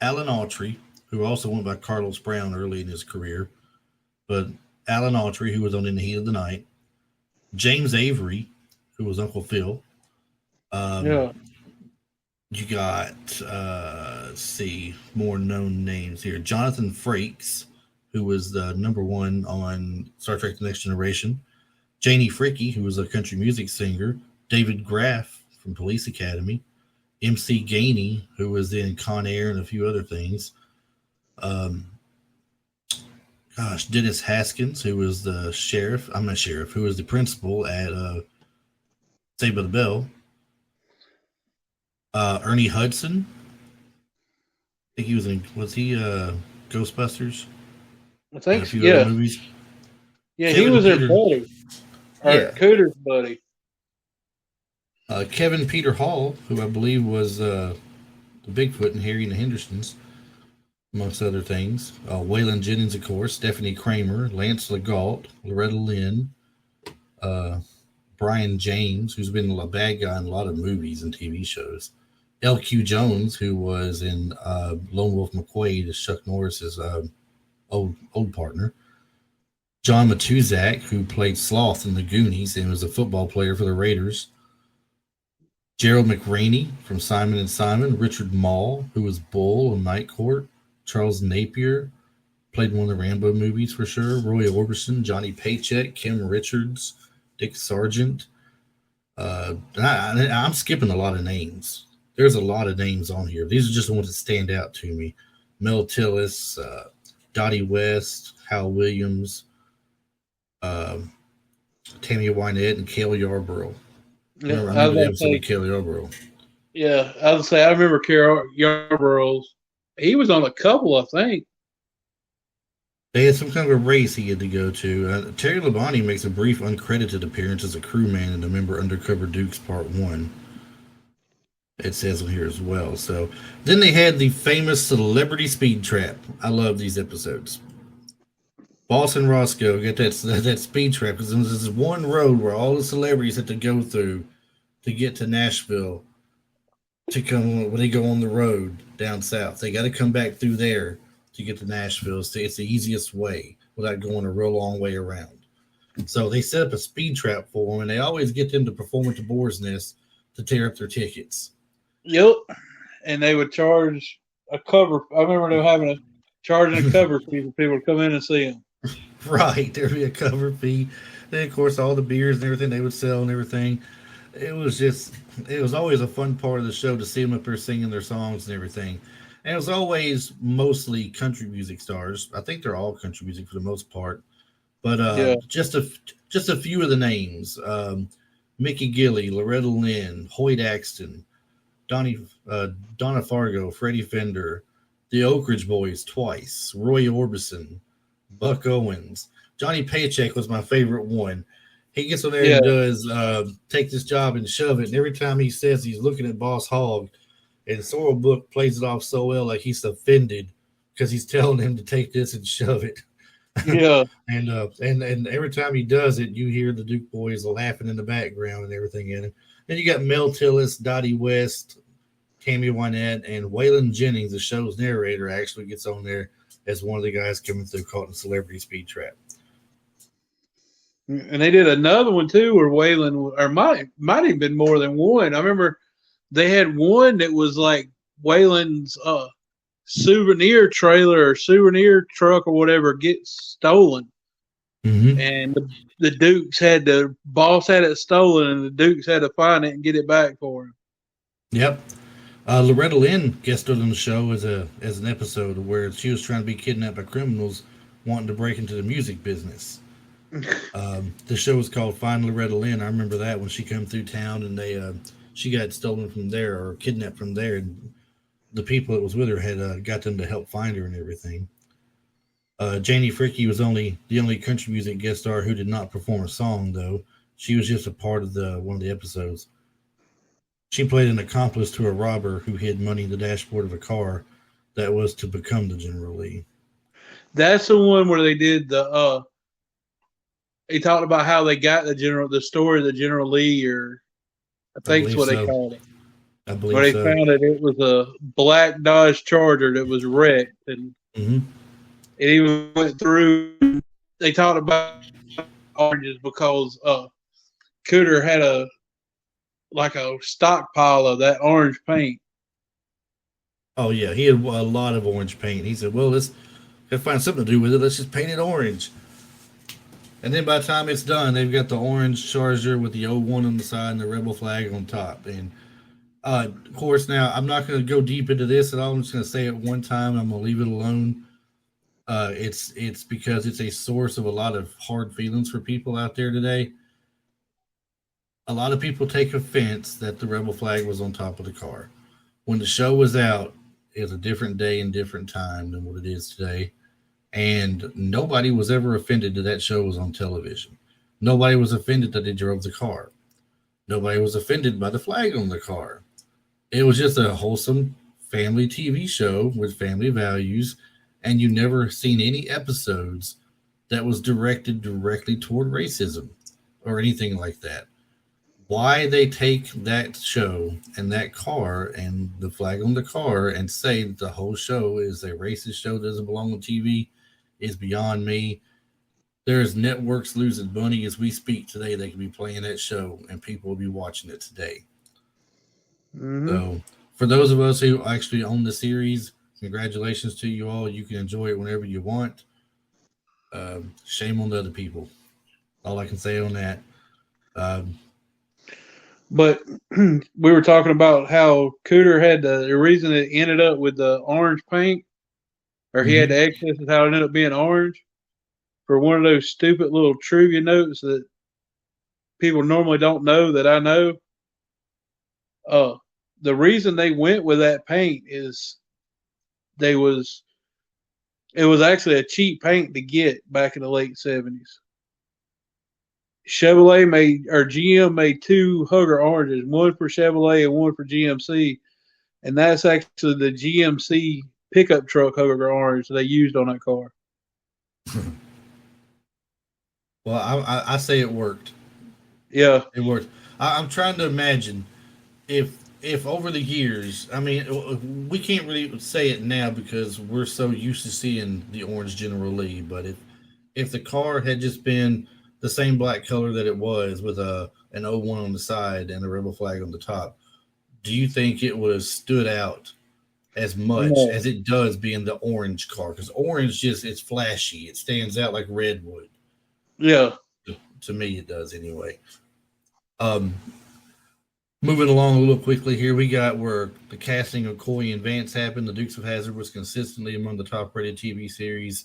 Alan Autry, who also went by Carlos Brown early in his career. But Alan Autry, who was on In the Heat of the Night. James Avery, who was Uncle Phil. Yeah. You got, let's see, more known names here. Jonathan Frakes, who was the number 1 on Star Trek The Next Generation. Janie Fricke, who was a country music singer. David Graff from Police Academy. MC Gainey, who was in Con Air and a few other things. Dennis Haskins, who was the sheriff. I'm not sheriff, who was the principal at Saved by the Bell. Ernie Hudson. I think he was he Ghostbusters? I think so, yeah. Movies. Yeah, Kevin he was Peter, their buddy. Or Cooter's buddy. Kevin Peter Hall, who I believe was the Bigfoot in Harry and the Hendersons, amongst other things. Waylon Jennings, of course. Stephanie Kramer. Lance Legault. Loretta Lynn. Brian James, who's been a bad guy in a lot of movies and TV shows. L.Q. Jones, who was in Lone Wolf McQuaid as Chuck Norris's old partner. John Matuzak, who played Sloth in the Goonies and was a football player for the Raiders. Gerald McRaney from Simon & Simon. Richard Mall, who was Bull in Night Court. Charles Napier, played in one of the Rambo movies for sure. Roy Orbison, Johnny Paycheck, Kim Richards, Dick Sargent. I'm skipping a lot of names. There's a lot of names on here. These are just the ones that stand out to me. Mel Tillis, Dottie West, Hal Williams, Tammy Wynette, and Cale Yarborough. I remember the episode of Cale Yarborough. Yeah, I would say I remember Cale Yarborough's. He was on a couple, I think. They had some kind of a race he had to go to. Terry Labonte makes a brief uncredited appearance as a crewman in the member Undercover Dukes Part 1. It says on here as well. So then they had the famous Celebrity Speed Trap. I love these episodes. Boss and Roscoe get that speed trap because there's this one road where all the celebrities have to go through to get to Nashville to come when they go on the road down south. They got to come back through there to get to Nashville. So it's the easiest way without going a real long way around. So they set up a speed trap for them, and they always get them to perform at the Boar's Nest to tear up their tickets. Yep. And they would charge a cover. I remember them having charging a cover fee for people to come in and see them. Right. There'd be a cover fee. Then, of course, all the beers and everything they would sell and everything. It was always a fun part of the show to see them up there singing their songs and everything. And it was always mostly country music stars. I think they're all country music for the most part. But Yeah. just a few of the names: Mickey Gilley, Loretta Lynn, Hoyt Axton, Donnie, Donna Fargo, Freddie Fender, the Oak Ridge Boys twice, Roy Orbison, Buck Owens, Johnny Paycheck was my favorite one. He gets on there Yeah. and does take this job and shove it, and every time he says he's looking at Boss Hogg, and Sorrel Book plays it off so well, like he's offended because he's telling him to take this and shove it. Yeah. And every time he does it, you hear the Duke boys laughing in the background and everything in it. Then you got Mel Tillis, Dottie West, Tammy Wynette, and Waylon Jennings, the show's narrator, actually gets on there as one of the guys coming through caught in Celebrity Speed Trap. And they did another one too, where Waylon, or might have been more than one. I remember they had one that was like Waylon's souvenir trailer or souvenir truck or whatever gets stolen, and the Dukes boss had it stolen, and the Dukes had to find it and get it back for him. Yep. Loretta Lynn guested on the show as an episode where she was trying to be kidnapped by criminals wanting to break into the music business. The show was called Find Loretta Lynn. I remember that when she came through town and she got stolen from there or kidnapped from there, and the people that was with her had got them to help find her and everything. Janie Fricke was the only country music guest star who did not perform a song, though. She was just a part of one of the episodes. She played an accomplice to a robber who hid money in the dashboard of a car that was to become the General Lee. That's the one where they did they talked about how they got the story of the General Lee, or I think that's what they called it. I believe where they so. found it was a black Dodge Charger that was wrecked, and it even went through. They talked about oranges because Cooter had a stockpile of that orange paint. Oh yeah, he had a lot of orange paint. He said, "Well, let's find something to do with it. Let's just paint it orange." And then by the time it's done, they've got the orange Charger with the 01 on the side and the Rebel flag on top. And of course, now I'm not going to go deep into this at all. I'm just going to say it one time. And I'm going to leave it alone. It's because it's a source of a lot of hard feelings for people out there today. A lot of people take offense that the Rebel flag was on top of the car. When the show was out, it was a different day and different time than what it is today. And nobody was ever offended that that show was on television. Nobody was offended that they drove the car. Nobody was offended by the flag on the car. It was just a wholesome family TV show with family values, and you never seen any episodes that was directed directly toward racism or anything like that. Why they take that show and that car and the flag on the car and say that the whole show is a racist show that doesn't belong on TV is beyond me. There's networks losing money as we speak today. They could be playing that show and people will be watching it today. So for those of us who actually own the series, congratulations to you all. You can enjoy it whenever you want. Shame on the other people. All I can say on that. But we were talking about how Cooter had the reason it ended up with the orange paint, or he had the excess, is how it ended up being orange, for one of those stupid little trivia notes that people normally don't know that I know. The reason they went with that paint is it was actually a cheap paint to get back in the late 70s. GM made two Hugger oranges, one for Chevrolet and one for GMC, and that's actually the GMC pickup truck Hugger orange they used on that car. Well, I say it worked. Yeah, it worked. I'm trying to imagine if over the years, I mean, we can't really say it now because we're so used to seeing the orange General Lee, but if the car had just been the same black color that it was with an 01 on the side and a Rebel flag on the top, do you think it would have stood out as much as it does being the orange car? Because orange it's flashy. It stands out like red would. Yeah. To me, it does anyway. Moving along a little quickly here, we got where the casting of Coy and Vance happened. The Dukes of Hazzard was consistently among the top-rated TV series.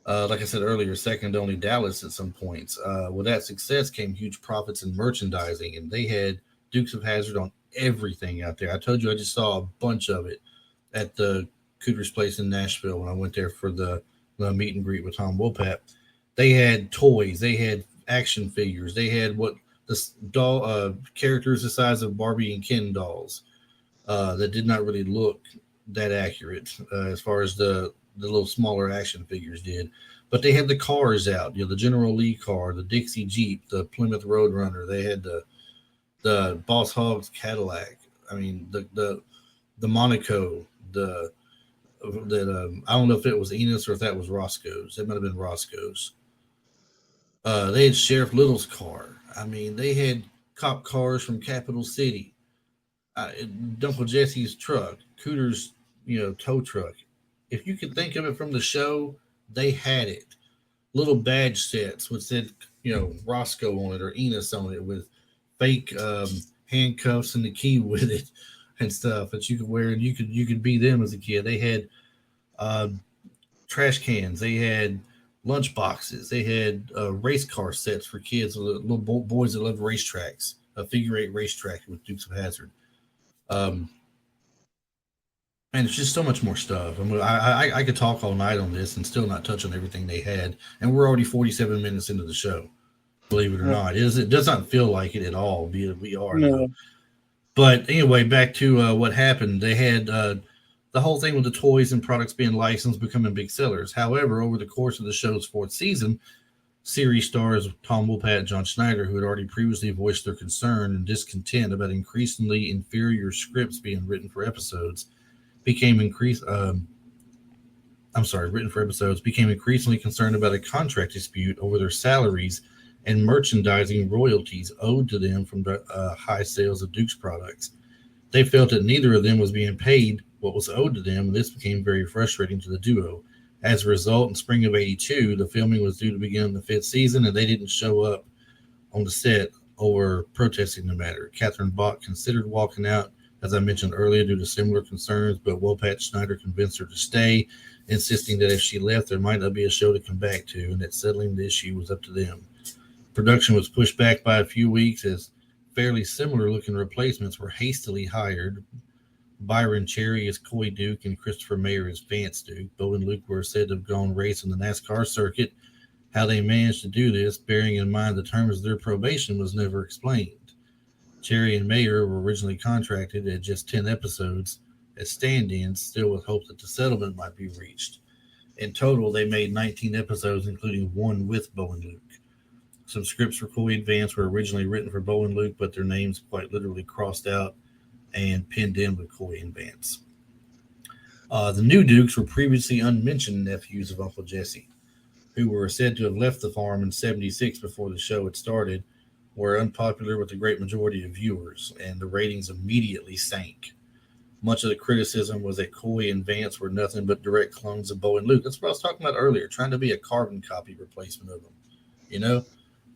Like I said earlier, second only Dallas at some points. With that success came huge profits in merchandising, and they had Dukes of Hazard on everything out there. I told you I just saw a bunch of it at the Cooter's Place in Nashville when I went there for the meet and greet with Tom Wopat. They had toys, they had action figures, they had what the doll characters the size of Barbie and Ken dolls that did not really look that accurate as far as the little smaller action figures did. But they had the cars out, the General Lee car, the Dixie Jeep, the Plymouth Roadrunner. They had the Boss Hogg's Cadillac. I mean the Monaco, the that I don't know if it was Enos or if that was Roscoe's. It might have been Roscoe's. They had Sheriff Little's car. I mean, they had cop cars from Capital City. Uh, Uncle Jesse's truck, Cooter's, tow truck. If you could think of it from the show, they had it. Little badge sets with said, Roscoe on it or Enos on it with fake handcuffs and the key with it and stuff that you could wear and you could be them as a kid. They had uh, trash cans. They had lunch boxes. They had race car sets for kids, little boys that love racetracks. A figure eight racetrack with Dukes of Hazard. Um, and it's just so much more stuff. I mean, I could talk all night on this and still not touch on everything they had. And we're already 47 minutes into the show. Believe it or not, it does not feel like it at all. We are. No. But anyway, back to what happened. They had the whole thing with the toys and products being licensed becoming big sellers. However, over the course of the show's fourth season, series stars Tom Wopat and John Schneider, who had already previously voiced their concern and discontent about increasingly inferior scripts being written for episodes, became increasingly concerned about a contract dispute over their salaries and merchandising royalties owed to them from the high sales of Duke's products. They felt that neither of them was being paid what was owed to them, and this became very frustrating to the duo. As a result, in spring of '82, the filming was due to begin in the fifth season, and they didn't show up on the set over protesting the matter. Catherine Bach considered walking out, as I mentioned earlier, due to similar concerns, but Wopat Schneider convinced her to stay, insisting that if she left, there might not be a show to come back to, and that settling the issue was up to them. Production was pushed back by a few weeks as fairly similar-looking replacements were hastily hired. Byron Cherry as Coy Duke and Christopher Mayer as Vance Duke. Bo and Luke were said to have gone racing the NASCAR circuit. How they managed to do this, bearing in mind the terms of their probation, was never explained. Cherry and Mayer were originally contracted at just 10 episodes as stand-ins, still with hope that the settlement might be reached. In total, they made 19 episodes, including one with Bo and Luke. Some scripts for Coy and Vance were originally written for Bo and Luke, but their names quite literally crossed out and pinned in with Coy and Vance. The new Dukes were previously unmentioned nephews of Uncle Jesse, who were said to have left the farm in '76 before the show had started, were unpopular with the great majority of viewers, and the ratings immediately sank. Much of the criticism was that Coy and Vance were nothing but direct clones of Bo and Luke. That's what I was talking about earlier, trying to be a carbon copy replacement of them.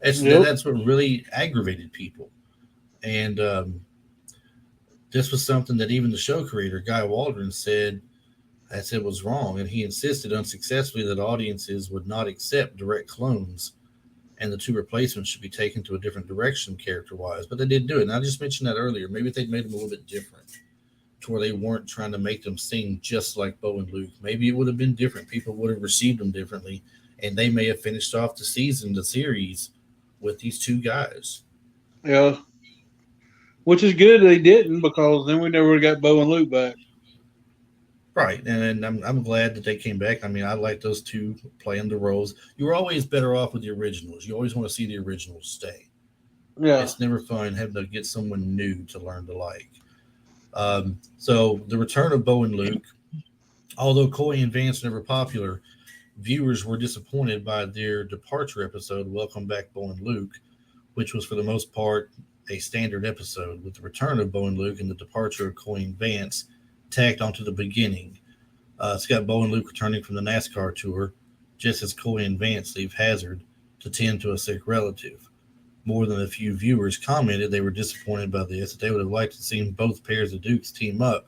That's what really aggravated people. And this was something that even the show creator, Guy Waldron, said was wrong, and he insisted unsuccessfully that audiences would not accept direct clones and the two replacements should be taken to a different direction character-wise. But they did do it, and I just mentioned that earlier. Maybe if they'd made them a little bit different to where they weren't trying to make them sing just like Bo and Luke, maybe it would have been different. People would have received them differently, and they may have finished off the series, with these two guys. Yeah. Which is good they didn't, because then we never got Bo and Luke back. Right, and I'm glad that they came back. I mean, I like those two playing the roles. You were always better off with the originals. You always want to see the originals stay. Yeah. It's never fun having to get someone new to learn to like. So the return of Bo and Luke, although Coy and Vance never popular, viewers were disappointed by their departure episode, Welcome Back, Bo and Luke, which was for the most part a standard episode, with the return of Bo and Luke and the departure of Coy and Vance tacked onto the beginning. It's got Bo and Luke returning from the NASCAR tour, just as Coy and Vance leave Hazard to tend to a sick relative. More than a few viewers commented they were disappointed by this, that they would have liked to see both pairs of Dukes team up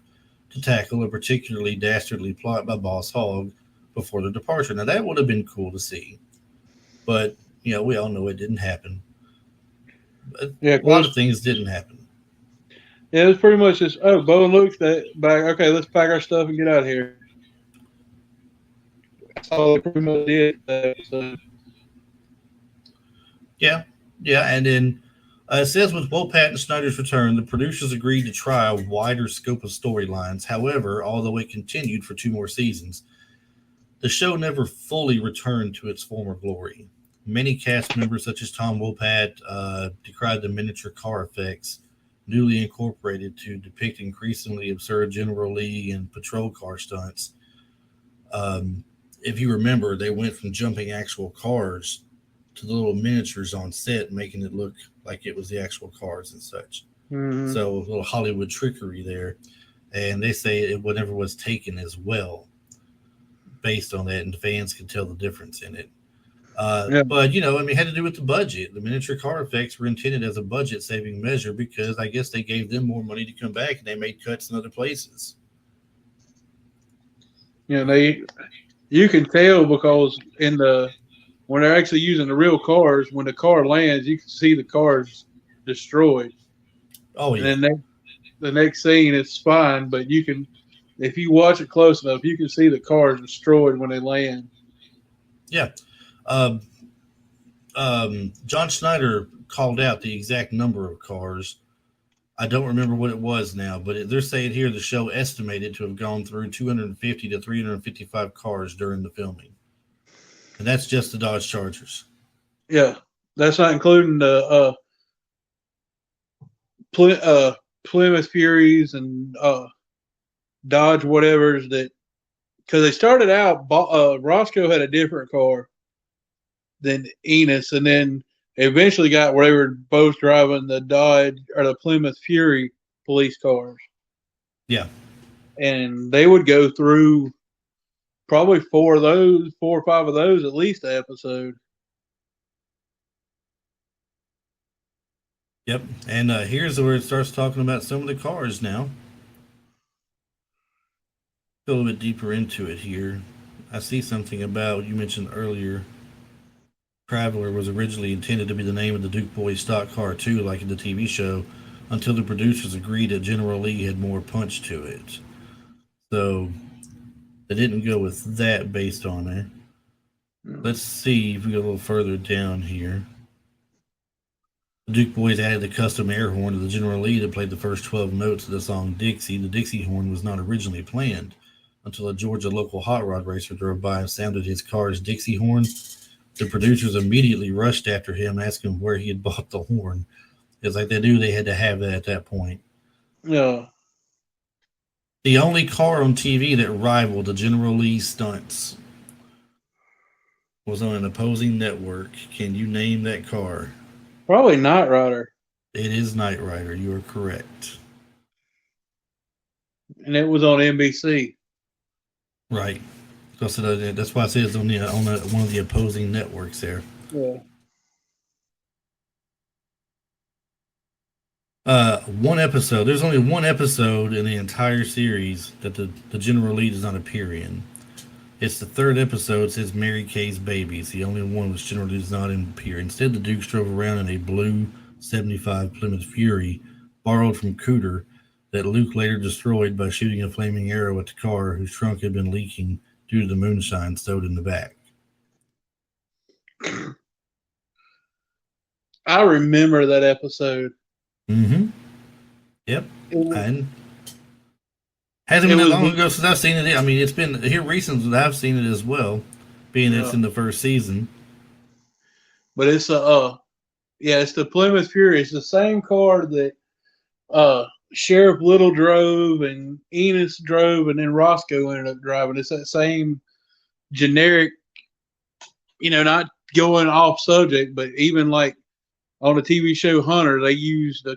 to tackle a particularly dastardly plot by Boss Hogg, before their departure. Now, that would have been cool to see. But, we all know it didn't happen. Yeah, A lot of things didn't happen. Yeah, it was pretty much just, Bo and Luke's back. Okay, let's pack our stuff and get out of here. That's all they pretty much did. So. Yeah, and then it says with Wolpat and Snyder's return, the producers agreed to try a wider scope of storylines. However, although it continued for 2 more seasons, the show never fully returned to its former glory. Many cast members, such as Tom Wolpat, decried the miniature car effects newly incorporated to depict increasingly absurd General Lee and patrol car stunts. If you remember, they went from jumping actual cars to the little miniatures on set, making it look like it was the actual cars and such. Mm-hmm. So a little Hollywood trickery there. And they say it never was taken as well based on that, and the fans could tell the difference in it. But, it had to do with the budget. The miniature car effects were intended as a budget-saving measure because I guess they gave them more money to come back, and they made cuts in other places. You can tell because when they're actually using the real cars, when the car lands, you can see the cars destroyed. Oh, yeah. And then the next scene is fine, but if you watch it close enough, you can see the cars destroyed when they land. Yeah. John Schneider called out the exact number of cars. I don't remember what it was now, but they're saying here the show estimated to have gone through 250 to 355 cars during the filming. And that's just the Dodge Chargers. Yeah. That's not including the Plymouth Furies and Dodge whatevers because they started out, Roscoe had a different car than Enos, and then eventually got where they were both driving the Dodge or the Plymouth Fury police cars. Yeah. And they would go through probably 4 or 5 of those at least an episode. Yep. And here's where it starts talking about some of the cars now. Go a little bit deeper into it here. I see something about, you mentioned earlier, Traveler was originally intended to be the name of the Duke Boys stock car too, like in the TV show, until the producers agreed that General Lee had more punch to it. So they didn't go with that based on it. Let's see if we go a little further down here. The Duke Boys added the custom air horn to the General Lee that played the first 12 notes of the song Dixie. The Dixie horn was not originally planned until a Georgia local hot rod racer drove by and sounded his car's Dixie horn. The producers immediately rushed after him, asking where he had bought the horn. It's like they knew they had to have that at that point. Yeah. The only car on TV that rivaled the General Lee stunts was on an opposing network. Can you name that car? Probably Knight Rider. It is Knight Rider. You are correct. And it was on NBC. Right. That's why I said it's on one of the opposing networks there. Yeah. One episode. There's only one episode in the entire series that the General Lee does not appear in. It's the 3rd episode. It says Mary Kay's Baby. It's the only one which General Lee does not appear. Instead, the Dukes drove around in a blue 75 Plymouth Fury, borrowed from Cooter, that Luke later destroyed by shooting a flaming arrow at the car whose trunk had been leaking due to the moonshine stowed in the back. I remember that episode. Mm-hmm. Yep. And hasn't been that long ago since I've seen it. I mean, it's been here recently that I've seen it as well, being it's in the first season. But it's it's the Plymouth Fury. It's the same car that Sheriff Little drove and Enos drove, and then Roscoe ended up driving. It's that same generic, not going off subject, but even like on the TV show Hunter, they used a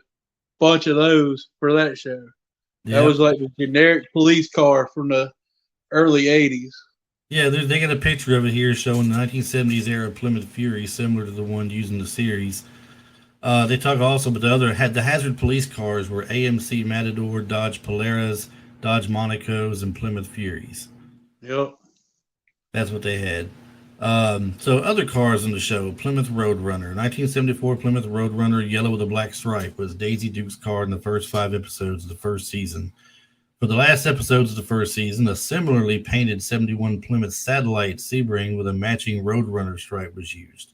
bunch of those for that show. Yep. That was like the generic police car from the early 80s. Yeah, they got a picture of it here showing the 1970s era Plymouth Fury, similar to the one used in the series. They talk also about the Hazard police cars were AMC Matador, Dodge Polaras, Dodge Monacos, and Plymouth Furies. Yep. That's what they had. So other cars in the show: Plymouth Roadrunner, 1974 Plymouth Roadrunner, yellow with a black stripe, was Daisy Duke's car in the first 5 episodes of the first season. For the last episodes of the first season, a similarly painted 71 Plymouth Satellite Sebring with a matching Roadrunner stripe was used.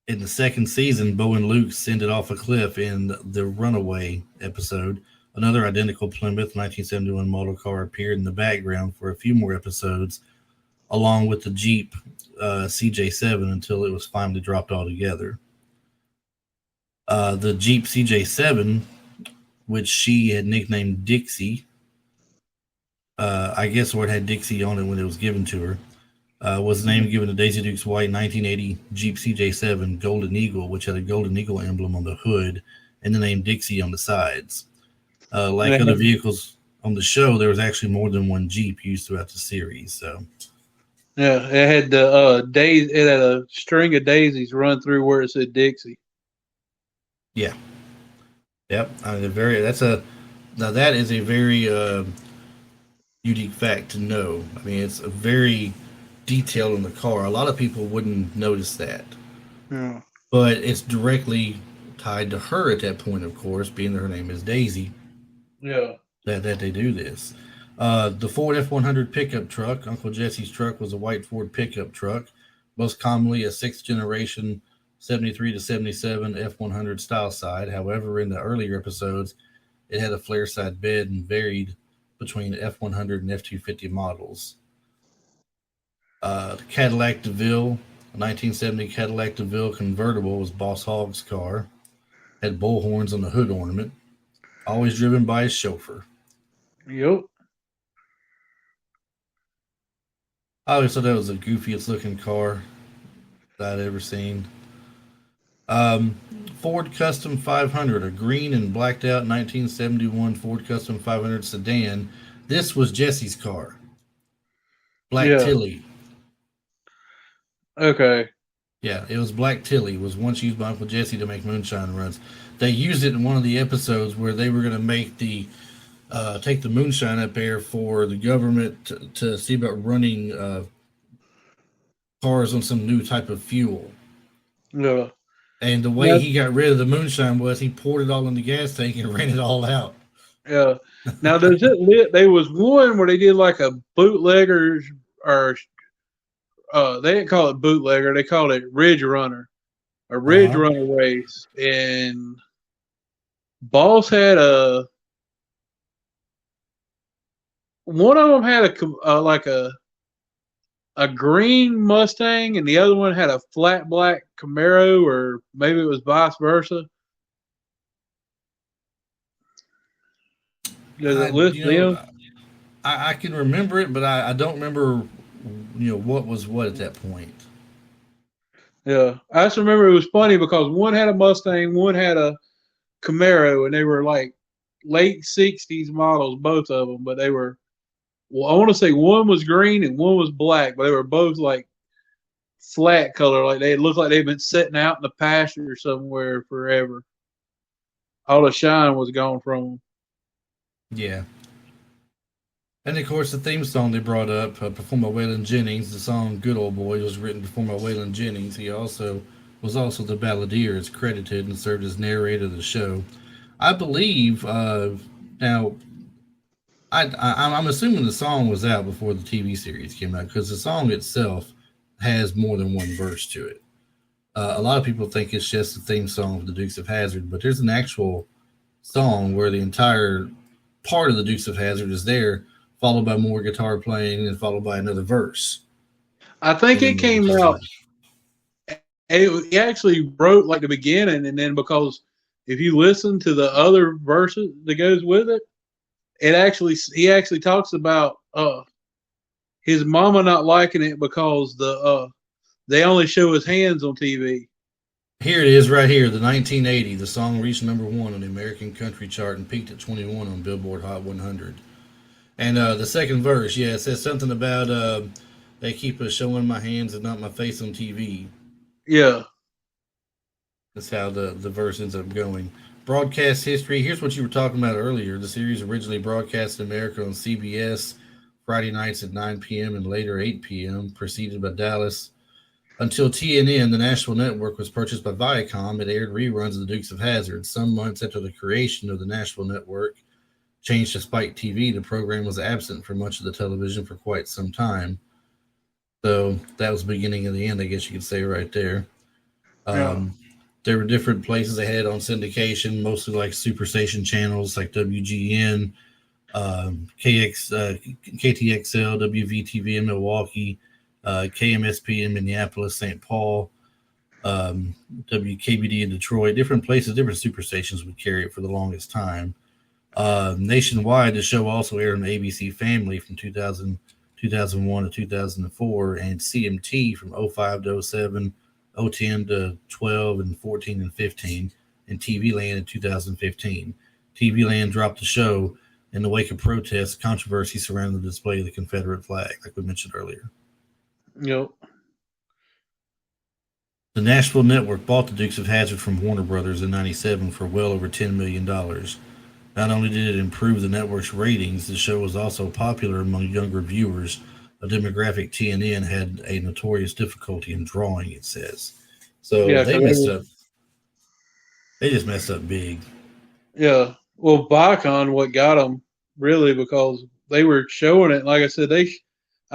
In the second season, Bo and Luke send it off a cliff in the Runaway episode. Another identical Plymouth 1971 model car appeared in the background for a few more episodes, along with the Jeep CJ7 until it was finally dropped altogether. The Jeep CJ7, which she had nicknamed Dixie, I guess what had Dixie on it when it was given to her, was the name given to Daisy Duke's white 1980 Jeep CJ7 Golden Eagle, which had a Golden Eagle emblem on the hood and the name Dixie on the sides. Like other vehicles on the show, there was actually more than one Jeep used throughout the series. So, Yeah, it had the it had a string of daisies run through where it said Dixie. yeah, yep. I mean, that is a very unique fact to know. I mean, it's a very detailed in the car. A lot of people wouldn't notice that, Yeah. but it's directly tied to her at that point, of course, being that her name is Daisy. Yeah. That they do this. The Ford F100 pickup truck, Uncle Jesse's truck, was a white Ford pickup truck, most commonly a sixth generation 73 to 77 F100 style side. However, in the earlier episodes, it had a flare side bed and varied between F100 and F250 models. The Cadillac DeVille, a 1970 Cadillac DeVille convertible, was Boss Hogg's car. Had bull horns on the hood ornament. Always driven by his chauffeur. Yep. I always thought that was the goofiest looking car that I'd ever seen. Ford Custom 500, a green and blacked out 1971 Ford Custom 500 sedan. This was Jesse's car. Black Yeah. Tilly. Okay. Yeah, it was Black Tilly. It was once used by Uncle Jesse to make moonshine runs. They used it in one of the episodes where they were going to make take the moonshine up there for the government to see about running cars on some new type of fuel. Yeah. And the way he got rid of the moonshine was he poured it all in the gas tank and ran it all out. Yeah. Now does it lit? There was one where they did like a bootleggers or they didn't call it bootlegger. They called it Ridge Runner, a Ridge Runner race, and Boss had one of them had a green Mustang, and the other one had a flat black Camaro, or maybe it was vice versa. Does it list them? I can remember it, but I don't remember, what was what at that point. Yeah, I just remember it was funny because one had a Mustang, one had a Camaro, and they were like late '60s models, both of them. But they were, well, I want to say one was green and one was black, but they were both like flat color, like they looked like they'd been sitting out in the pasture somewhere forever. All the shine was gone from them. Yeah. And of course, the theme song they brought up, performed by Waylon Jennings, the song "Good Old Boy" was written performed by Waylon Jennings. He was also the balladeer, is credited and served as narrator of the show. I believe now. I'm assuming the song was out before the TV series came out because the song itself has more than one verse to it. A lot of people think it's just the theme song of the Dukes of Hazzard, but there's an actual song where the entire part of the Dukes of Hazzard is there, followed by more guitar playing and followed by another verse. I think it came out. He actually wrote like the beginning, and then because if you listen to the other verses that goes with it, he actually talks about his mama not liking it because they only show his hands on TV. Here it is right here. The 1980, the song reached number 1 on the American country chart and peaked at 21 on Billboard Hot 100. And the second verse, it says something about they keep showing my hands and not my face on TV. Yeah. That's how the verse ends up going. Broadcast history. Here's what you were talking about earlier. The series originally broadcast in America on CBS Friday nights at 9 p.m. and later 8 p.m., preceded by Dallas. Until TNN, the national network, was purchased by Viacom, it aired reruns of the Dukes of Hazzard. Some months after the creation of the national network changed to Spike TV, the program was absent from much of the television for quite some time. So that was the beginning of the end, I guess you could say, right there. Yeah. There were different places they had on syndication, mostly like superstation channels like WGN, KTXL, WVTV in Milwaukee, KMSP in Minneapolis, St. Paul, WKBD in Detroit. Different places, different superstations would carry it for the longest time. Nationwide, the show also aired on ABC Family from 2001 to 2004, and CMT from 05 to 07, 010 to 12, and 14 and 15, and TV Land in 2015. TV Land dropped the show in the wake of protests, controversy surrounding the display of the Confederate flag, like we mentioned earlier. Yep. The Nashville Network bought the Dukes of Hazzard from Warner Brothers in '97 for well over $10 million. Not only did it improve the network's ratings, the show was also popular among younger viewers, a demographic TNN had a notorious difficulty in drawing, it says. So Yeah. they messed up. They just messed up big. Yeah. Well, Viacom, what got them really, because they were showing it. Like I said, I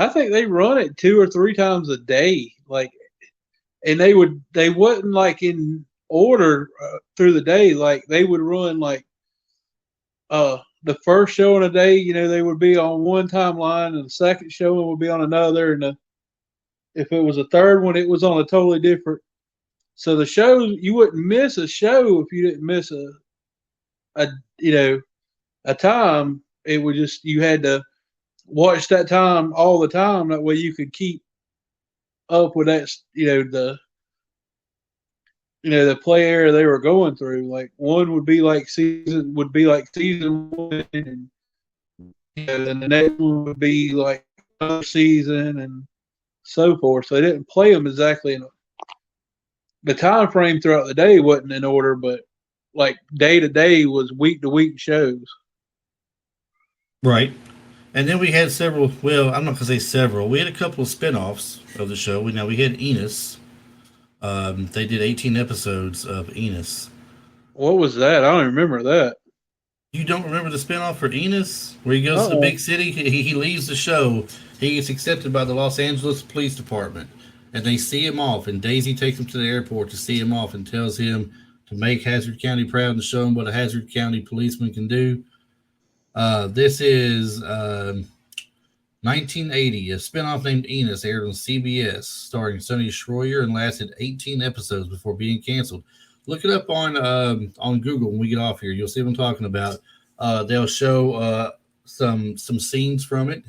think they run it 2 or 3 times a day. Like, and they wouldn't like in order through the day. Like they would run like the first show in a day, they would be on one timeline, and the second showing would be on another, and if it was a third one, it was on a totally different. So the show, you wouldn't miss a show if you didn't miss a a time. It would just, you had to watch that time all the time. That way you could keep up with that, the play area they were going through. Like one would be like season 1, and then the next one would be like another season, and so forth. So they didn't play them exactly in the time frame throughout the day wasn't in order, but like day to day was week to week shows. Right. And then we had several, well, I'm not going to say several. We had a couple of spin-offs of the show. We had Enos. They did 18 episodes of Enos. What was that? I don't remember that. You don't remember the spinoff for Enos, where he goes to the big city? He leaves the show. He gets accepted by the Los Angeles Police Department, and they see him off. And Daisy takes him to the airport to see him off and tells him to make Hazard County proud and show him what a Hazard County policeman can do. This is 1980. A spinoff named Enos aired on CBS, starring Sonny Schroyer, and lasted 18 episodes before being canceled. Look it up on Google when we get off here. You'll see what I'm talking about. They'll show some scenes from it.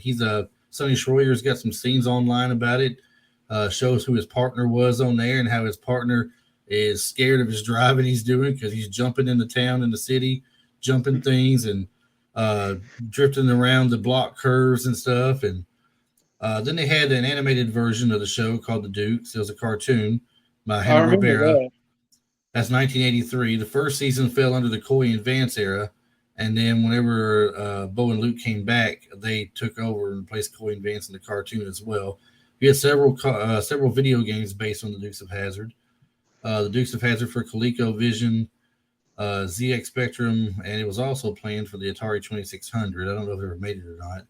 Sonny Schroyer's got some scenes online about it. Shows who his partner was on there and how his partner is scared of his driving he's doing because he's jumping into town in the city, jumping things and drifting around the block curves and stuff. And then they had an animated version of the show called The Dukes. It was a cartoon by Hanna-Barbera. That's 1983. The first season fell under the Coy and Vance era, and then whenever Bo and Luke came back, they took over and replaced Coy and Vance in the cartoon as well. We had several video games based on the Dukes of Hazzard. The Dukes of Hazzard for ColecoVision, ZX Spectrum, and it was also planned for the Atari 2600. I don't know if they ever made it or not.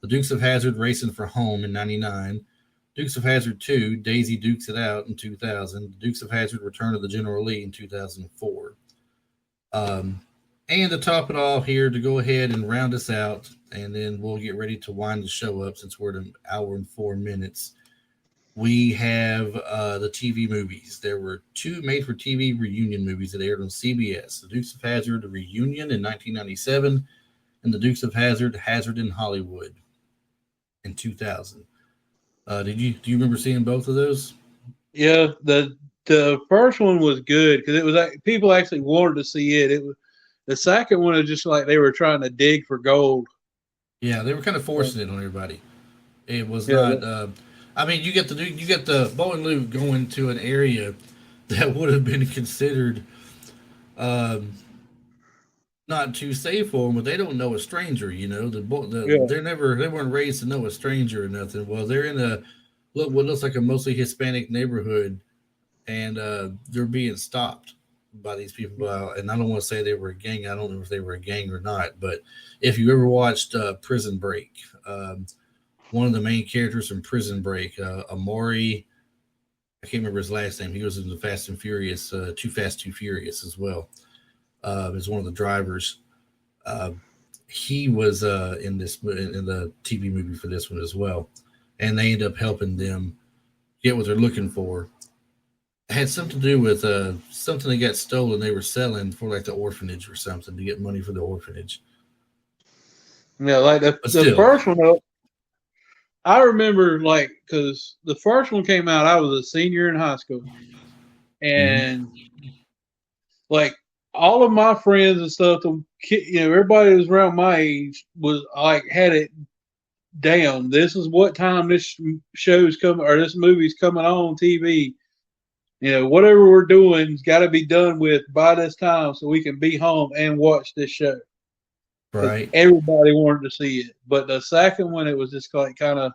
The Dukes of Hazzard Racing for Home in 99. Dukes of Hazzard 2, Daisy Dukes It Out in 2000. Dukes of Hazzard Return of the General Lee in 2004. And to top it all here, to go ahead and round us out, and then we'll get ready to wind the show up since we're at an hour and 4 minutes. We have the TV movies. There were 2 made-for-TV reunion movies that aired on CBS. The Dukes of Hazzard Reunion in 1997, and The Dukes of Hazzard, Hazard in Hollywood in 2000. Do you remember seeing both of those? Yeah, the first one was good because it was like people actually wanted to see it. It was the second one was just like they were trying to dig for gold. Yeah, they were kind of forcing it on everybody. It was not. I mean, you get the Bo and Luke going to an area that would have been considered not too safe for them, but they don't know a stranger. You know, Yeah. they weren't raised to know a stranger or nothing. Well, they're in a what looks like a mostly Hispanic neighborhood, and they're being stopped by these people. And I don't want to say they were a gang. I don't know if they were a gang or not. But if you ever watched Prison Break, one of the main characters in Prison Break, Amari, I can't remember his last name. He was in the Fast and Furious, Too Fast, Too Furious as well. As one of the drivers. Uh, he was in the TV movie for this one as well, and they end up helping them get what they're looking for. It had something to do with something that got stolen. They were selling for like the orphanage or something to get money for the orphanage. Yeah, like But the still, first one, I remember like because the first one came out, I was a senior in high school, mhm. and like all of my friends and stuff, everybody that was around my age was like had it down. This is what time this show's coming or this movie's coming on TV. Whatever we're doing's got to be done with by this time so we can be home and watch this show. Because Right. everybody wanted to see it. But the second one, it was just like kind of,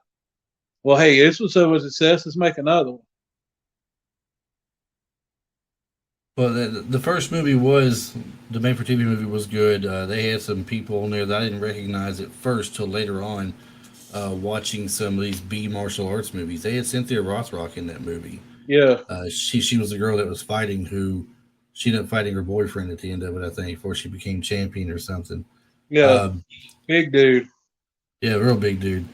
well, hey, this was so much success. Let's make another one. Well, the first movie was the made for TV movie was good. They had some people on there that I didn't recognize at first till later on, watching some of these B martial arts movies. They had Cynthia Rothrock in that movie. Yeah, She was the girl that was fighting who she ended up fighting her boyfriend at the end of it, I think, before she became champion or something. yeah, Um, big dude. yeah, real big dude.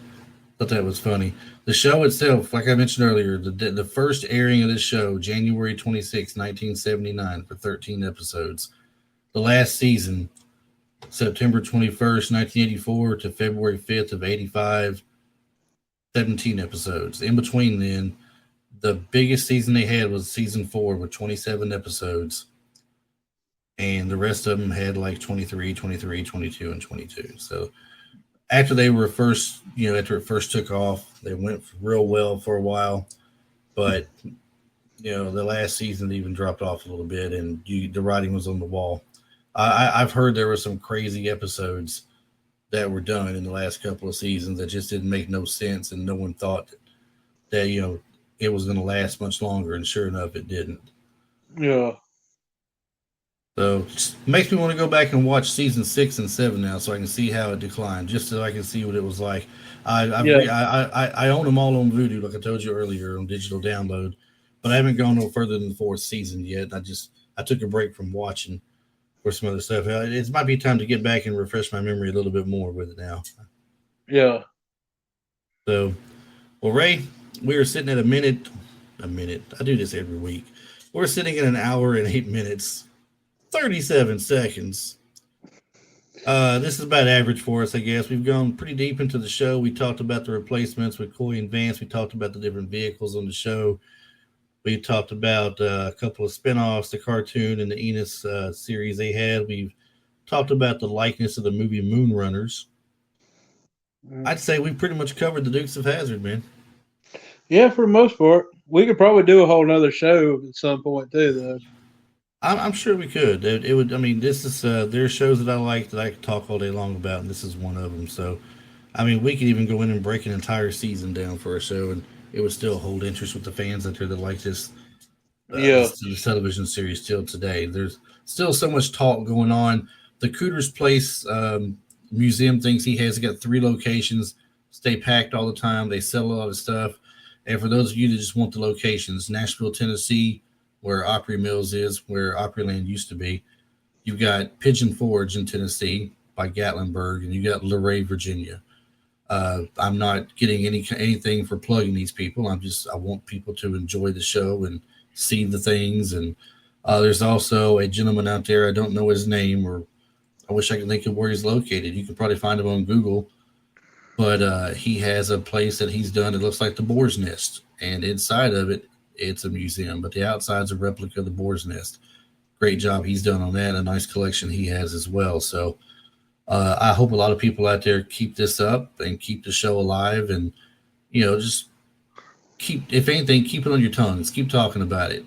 Thought that was funny. The show itself, like I mentioned earlier, the first airing of this show, January 26, 1979, for 13 episodes. The last season, September 21st, 1984 to February 5th of 85, 17 episodes. In between then, the biggest season they had was season 4 with 27 episodes, and the rest of them had like 23, 23, 22, and 22. So after they were first, after it first took off, they went real well for a while, but the last season even dropped off a little bit, and the writing was on the wall. I've heard there were some crazy episodes that were done in the last couple of seasons that just didn't make no sense, and no one thought that it was going to last much longer, and sure enough, it didn't. Yeah, So it makes me want to go back and watch season 6 and 7 now, so I can see how it declined, just so I can see what it was like. yeah, I own them all on Vudu, like I told you earlier, on digital download, but I haven't gone no further than the 4th season yet. I took a break from watching for some other stuff. It might be time to get back and refresh my memory a little bit more with it now. yeah. So, well, Ray, we are sitting at a minute. A minute. I do this every week. We're sitting at an hour and 8 minutes, 37 seconds. This is about average for us, I guess. We've gone pretty deep into the show. We talked about the replacements with Coy and Vance. We talked about the different vehicles on the show. We talked about a couple of spinoffs, the cartoon and the Enos series they had. We've talked about the likeness of the movie Moonrunners. I'd say we pretty much covered the Dukes of Hazard, man. Yeah, for the most part. We could probably do a whole nother show at some point too, though. I'm sure we could. It would. I mean, this is there are shows that I like that I could talk all day long about, and this is one of them. So, I mean, we could even go in and break an entire season down for a show, and it would still hold interest with the fans out there that like Yeah, this television series still today. There's still so much talk going on. The Cooter's Place museum thinks he has got 3 locations, stay packed all the time. They sell a lot of stuff. And for those of you that just want the locations, Nashville, Tennessee, where Opry Mills is, where Opryland used to be. You've got Pigeon Forge in Tennessee by Gatlinburg, and you got Luray, Virginia. I'm not getting anything for plugging these people. I want people to enjoy the show and see the things. And there's also a gentleman out there. I don't know his name, or I wish I could think of where he's located. You can probably find him on Google, but he has a place that he's done. It looks like the Boar's Nest, and inside of it, it's a museum, but the outside's a replica of the Boar's Nest. Great job he's done on that. A nice collection he has as well. So I hope a lot of people out there keep this up and keep the show alive, and just keep, if anything, keep it on your tongues. Keep talking about it,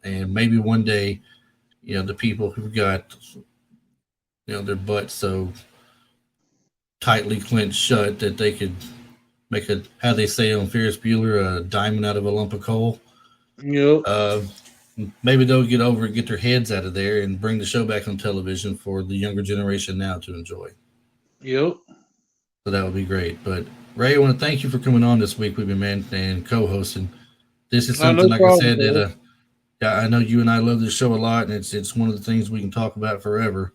and maybe one day, the people who've got their butts so tightly clenched shut that they could make a, how they say on Ferris Bueller, a diamond out of a lump of coal. Yep. Maybe they'll get over it, get their heads out of there, and bring the show back on television for the younger generation now to enjoy. Yep. So that would be great. But Ray, I want to thank you for coming on this week with me, man, and co-hosting. This is something, No like problem, I said, bro. that yeah, I know you and I love this show a lot, and it's one of the things we can talk about forever.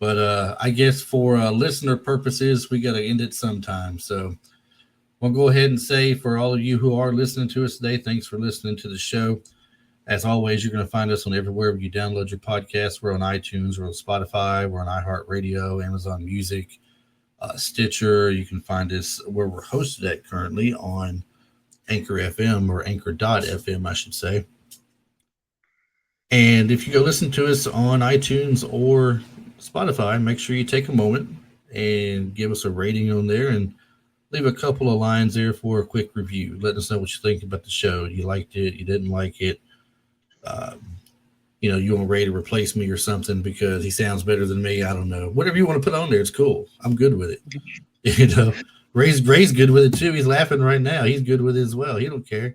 But I guess for listener purposes, we got to end it sometime. So we'll go ahead and say for all of you who are listening to us today, thanks for listening to the show. As always, you're going to find us on everywhere you download your podcasts. We're on iTunes, we're on Spotify, we're on iHeartRadio, Amazon Music, Stitcher. You can find us where we're hosted at currently on Anchor FM or Anchor.fm, I should say. And if you go listen to us on iTunes or Spotify, make sure you take a moment and give us a rating on there and leave a couple of lines there for a quick review. Let us know what you think about the show. You liked it, you didn't like it. You want Ray to replace me or something because he sounds better than me. I don't know. Whatever you want to put on there, it's cool. I'm good with it. Ray's good with it too. He's laughing right now. He's good with it as well. He don't care.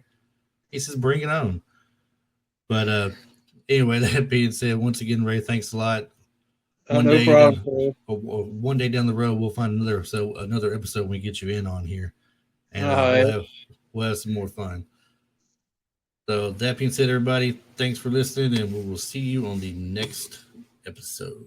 He says, bring it on. But anyway, that being said, once again, Ray, thanks a lot. No problem. One day down the road, we'll find another episode when we get you in on here, and we'll have some more fun. So that being said, everybody, thanks for listening, and we will see you on the next episode.